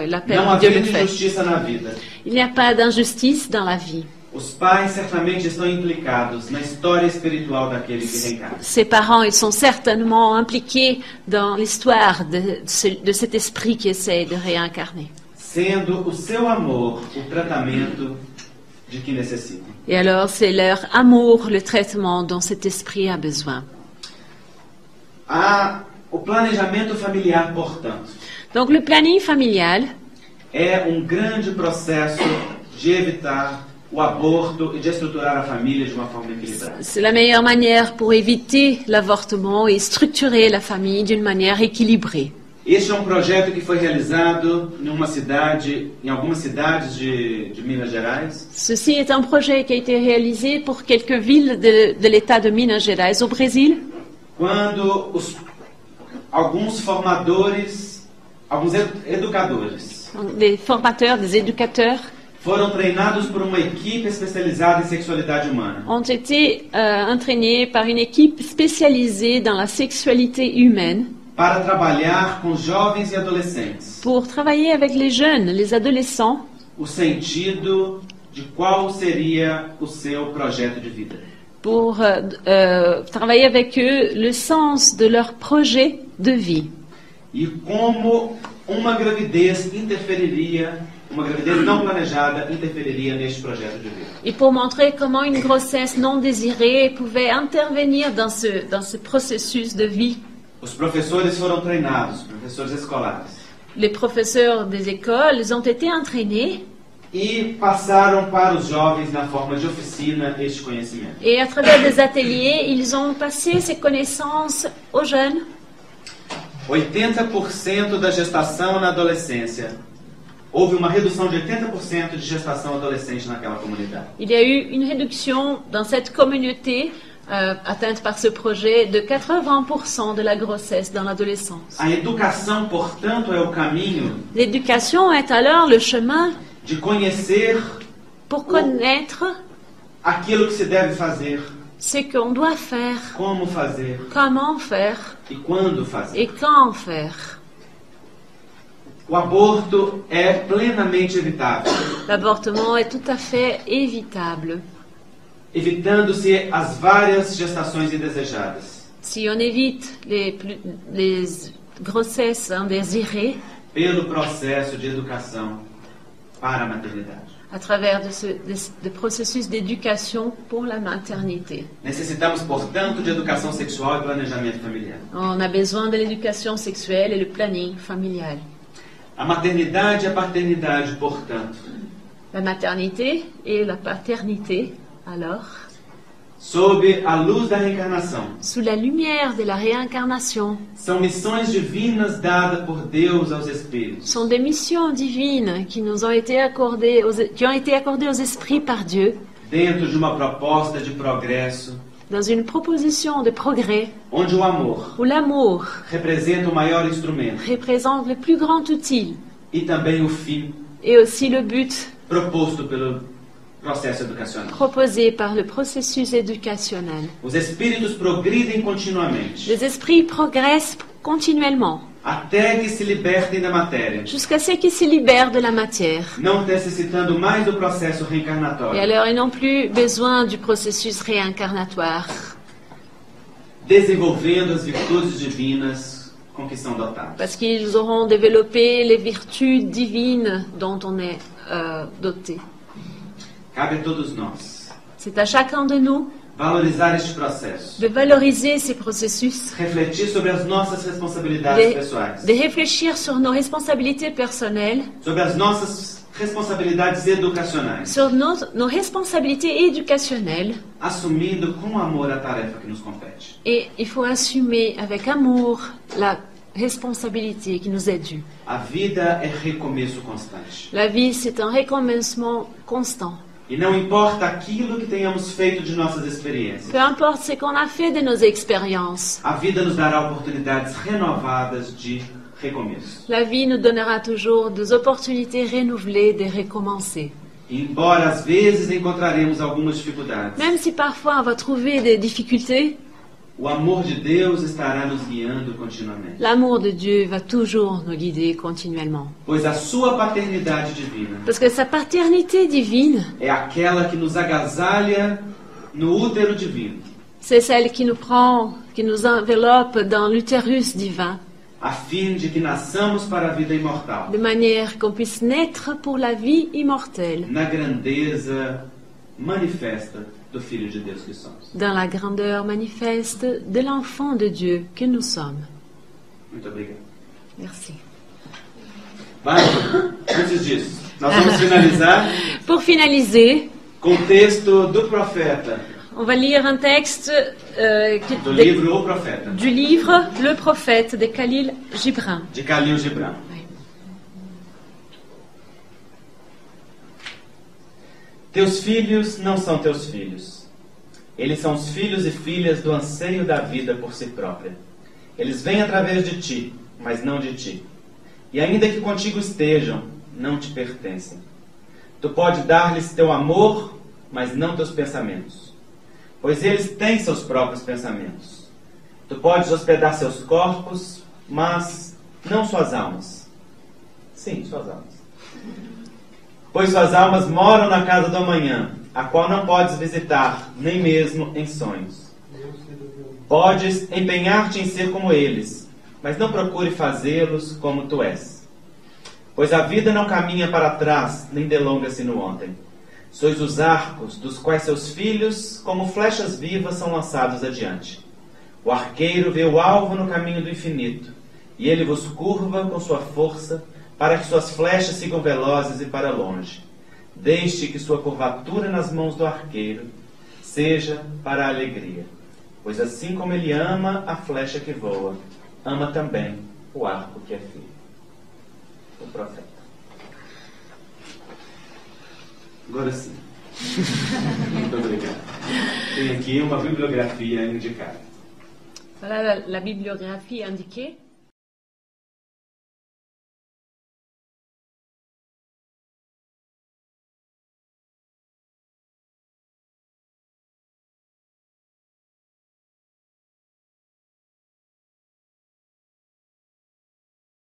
l'appel Não que Dieu havendo le fait. injustiça na vida. Il n'y a pas d'injustice dans la vie. Os pais certamente estão implicados na história espiritual daquele que reencarna. Ses parents, ils sont certainement impliqués dans l'histoire de cet esprit qui essaie de réincarner. Sendo o seu amor o tratamento de que necessita. Et alors, c'est leur amour, le traitement dont cet esprit a besoin. O planejamento familiar, portanto, Donc, le planning familial, é grande processo de evitar o aborto e de estruturar a família de uma forma equilibrada. c'est la meilleure manière pour éviter l'avortement et structurer la famille d'une manière équilibrée. Este é projeto que foi realizado em algumas cidades de Minas Gerais, Ceci est un projet qui a été réalisé pour quelques villes de l'État de Minas Gerais, au Brésil, quando alguns formadores, alguns educadores, des formateurs, des éducateurs, foram treinados por uma equipe especializada em sexualidade humana ont été entraînés par une équipe spécialisée dans la sexualité humaine para trabalhar com jovens e adolescentes pour travailler avec les jeunes, les adolescents, o sentido de qual seria o seu projeto de vida. pour travailler avec eux le sens de leur projet de vie. E como uma gravidez não planejada interferiria neste projeto de vida. Et pour montrer comment une grossesse non désirée pouvait intervenir dans ce processus de vie. Os professores foram treinados, professores escolares, Les professeurs des écoles, ils ont été entraînés e passaram para os jovens na forma de oficina este conhecimento. et à travers des ateliers, ils ont passé ces connaissances aux jeunes. 80% da gestação na adolescência. Houve uma redução de 80% de gestação adolescente naquela comunidade. Il y a eu une réduction dans cette communauté atteinte par ce projet de 80% de la grossesse dans l'adolescence. A educação, portanto, é o caminho L'éducation est alors le chemin de conhecer pour connaître aquilo que se deve fazer, ce qu'on doit faire, como fazer comment faire e quando fazer. et quand faire. O aborto é plenamente evitável, L'avortement est tout à fait évitable, evitando-se as várias gestações indesejadas. Si on évite les grossesses indésirées pelo processo de educação para a maternidade. à travers de processus d'éducation pour la maternité. Necessitamos, portanto, de educação sexual e planejamento familiar. On a besoin de l'éducation sexuelle et le planning familial. A maternidade e a paternidade, portanto, La maternité et la paternité, alors, sob a luz da reencarnação, sous la lumière de la réincarnation, são missões divinas dadas por Deus aos espíritos, sont des missions divines qui nous ont été accordées, qui ont été accordées aux esprits par Dieu dentro de uma proposta de progresso, dans une proposition de progrès onde o amor où l'amour representa o maior instrumento représente le plus grand outil e também o fim et aussi le but proposto pelo processo educacional. proposé par le processus éducationnel. Os espíritos progridem continuamente, Les esprits progressent continuellement até que se libertem da matéria, jusqu'à ce qu'ils se libèrent de la matière. não necessitando mais do processo Et reencarnatório, alors, ils n'ont plus besoin du processus réincarnatoire, desenvolvendo as virtudes divinas com que são dotados. parce qu'ils auront développé les vertus divines dont on est doté. Cabe a todos nós C'est à chacun de nous valorizar este processo, de valoriser ces processus, refletir sobre as nossas responsabilidades pessoais, de réfléchir sur nos responsabilités personnelles, sobre as nossas responsabilidades educacionais, sur nos responsabilités éducationnelles. assumindo com amor a tarefa que nos compete. Et il faut assumer avec amour la responsabilité qui nous est due. A vida é recomeço constante. La vie, c'est un recommencement constant. E não importa aquilo que tenhamos feito de nossas experiências, Peu importe ce qu'on a fait de nos expériences, a vida nos dará oportunidades renovadas de recomeço. la vie nous donnera toujours des opportunités renouvelées de recommencer. E embora às vezes encontraremos algumas dificuldades, Même si parfois on va trouver des difficultés, o amor de Deus estará nos guiando continuamente. l'amour de Dieu va toujours nous guider continuellement. Pois a sua paternidade divina Parce que sa paternité divine, é aquela que nos agasalha no útero divino, c'est celle qui nous prend, qui nous enveloppe dans l'utérus divin, a fim de que nasçamos para a vida imortal, de manière qu'on puisse naître pour la vie immortelle, na grandeza manifesta do Filho de Deus que somos. dans la grandeur manifeste de l'enfant de Dieu que nous sommes. Muito obrigado. Merci. Vai, antes disso, nós vamos finalizar Pour finaliser, com o texto do profeta, on va lire un texte do livro O Profeta, du livre Le Prophète de Khalil Gibran. de Khalil Gibran. Oui. Teus filhos não são teus filhos. Eles são os filhos e filhas do anseio da vida por si própria. Eles vêm através de ti, mas não de ti. E ainda que contigo estejam, não te pertencem. Tu pode dar-lhes teu amor, mas não teus pensamentos. Pois eles têm seus próprios pensamentos. Tu podes hospedar seus corpos, mas não suas almas. Sim, suas almas. Pois suas almas moram na casa do amanhã, a qual não podes visitar, nem mesmo em sonhos. Podes empenhar-te em ser como eles, mas não procure fazê-los como tu és. Pois a vida não caminha para trás, nem delonga-se no ontem. Sois os arcos, dos quais seus filhos, como flechas vivas, são lançados adiante. O arqueiro vê o alvo no caminho do infinito, e ele vos curva com sua força, para que suas flechas sigam velozes e para longe. Deixe que sua curvatura nas mãos do arqueiro seja para a alegria. Pois assim como ele ama a flecha que voa, ama também o arco que é filho. O profeta. Agora sim. Muito obrigado. Tem aqui uma bibliografia indicada. Voilà la bibliographie indiquée.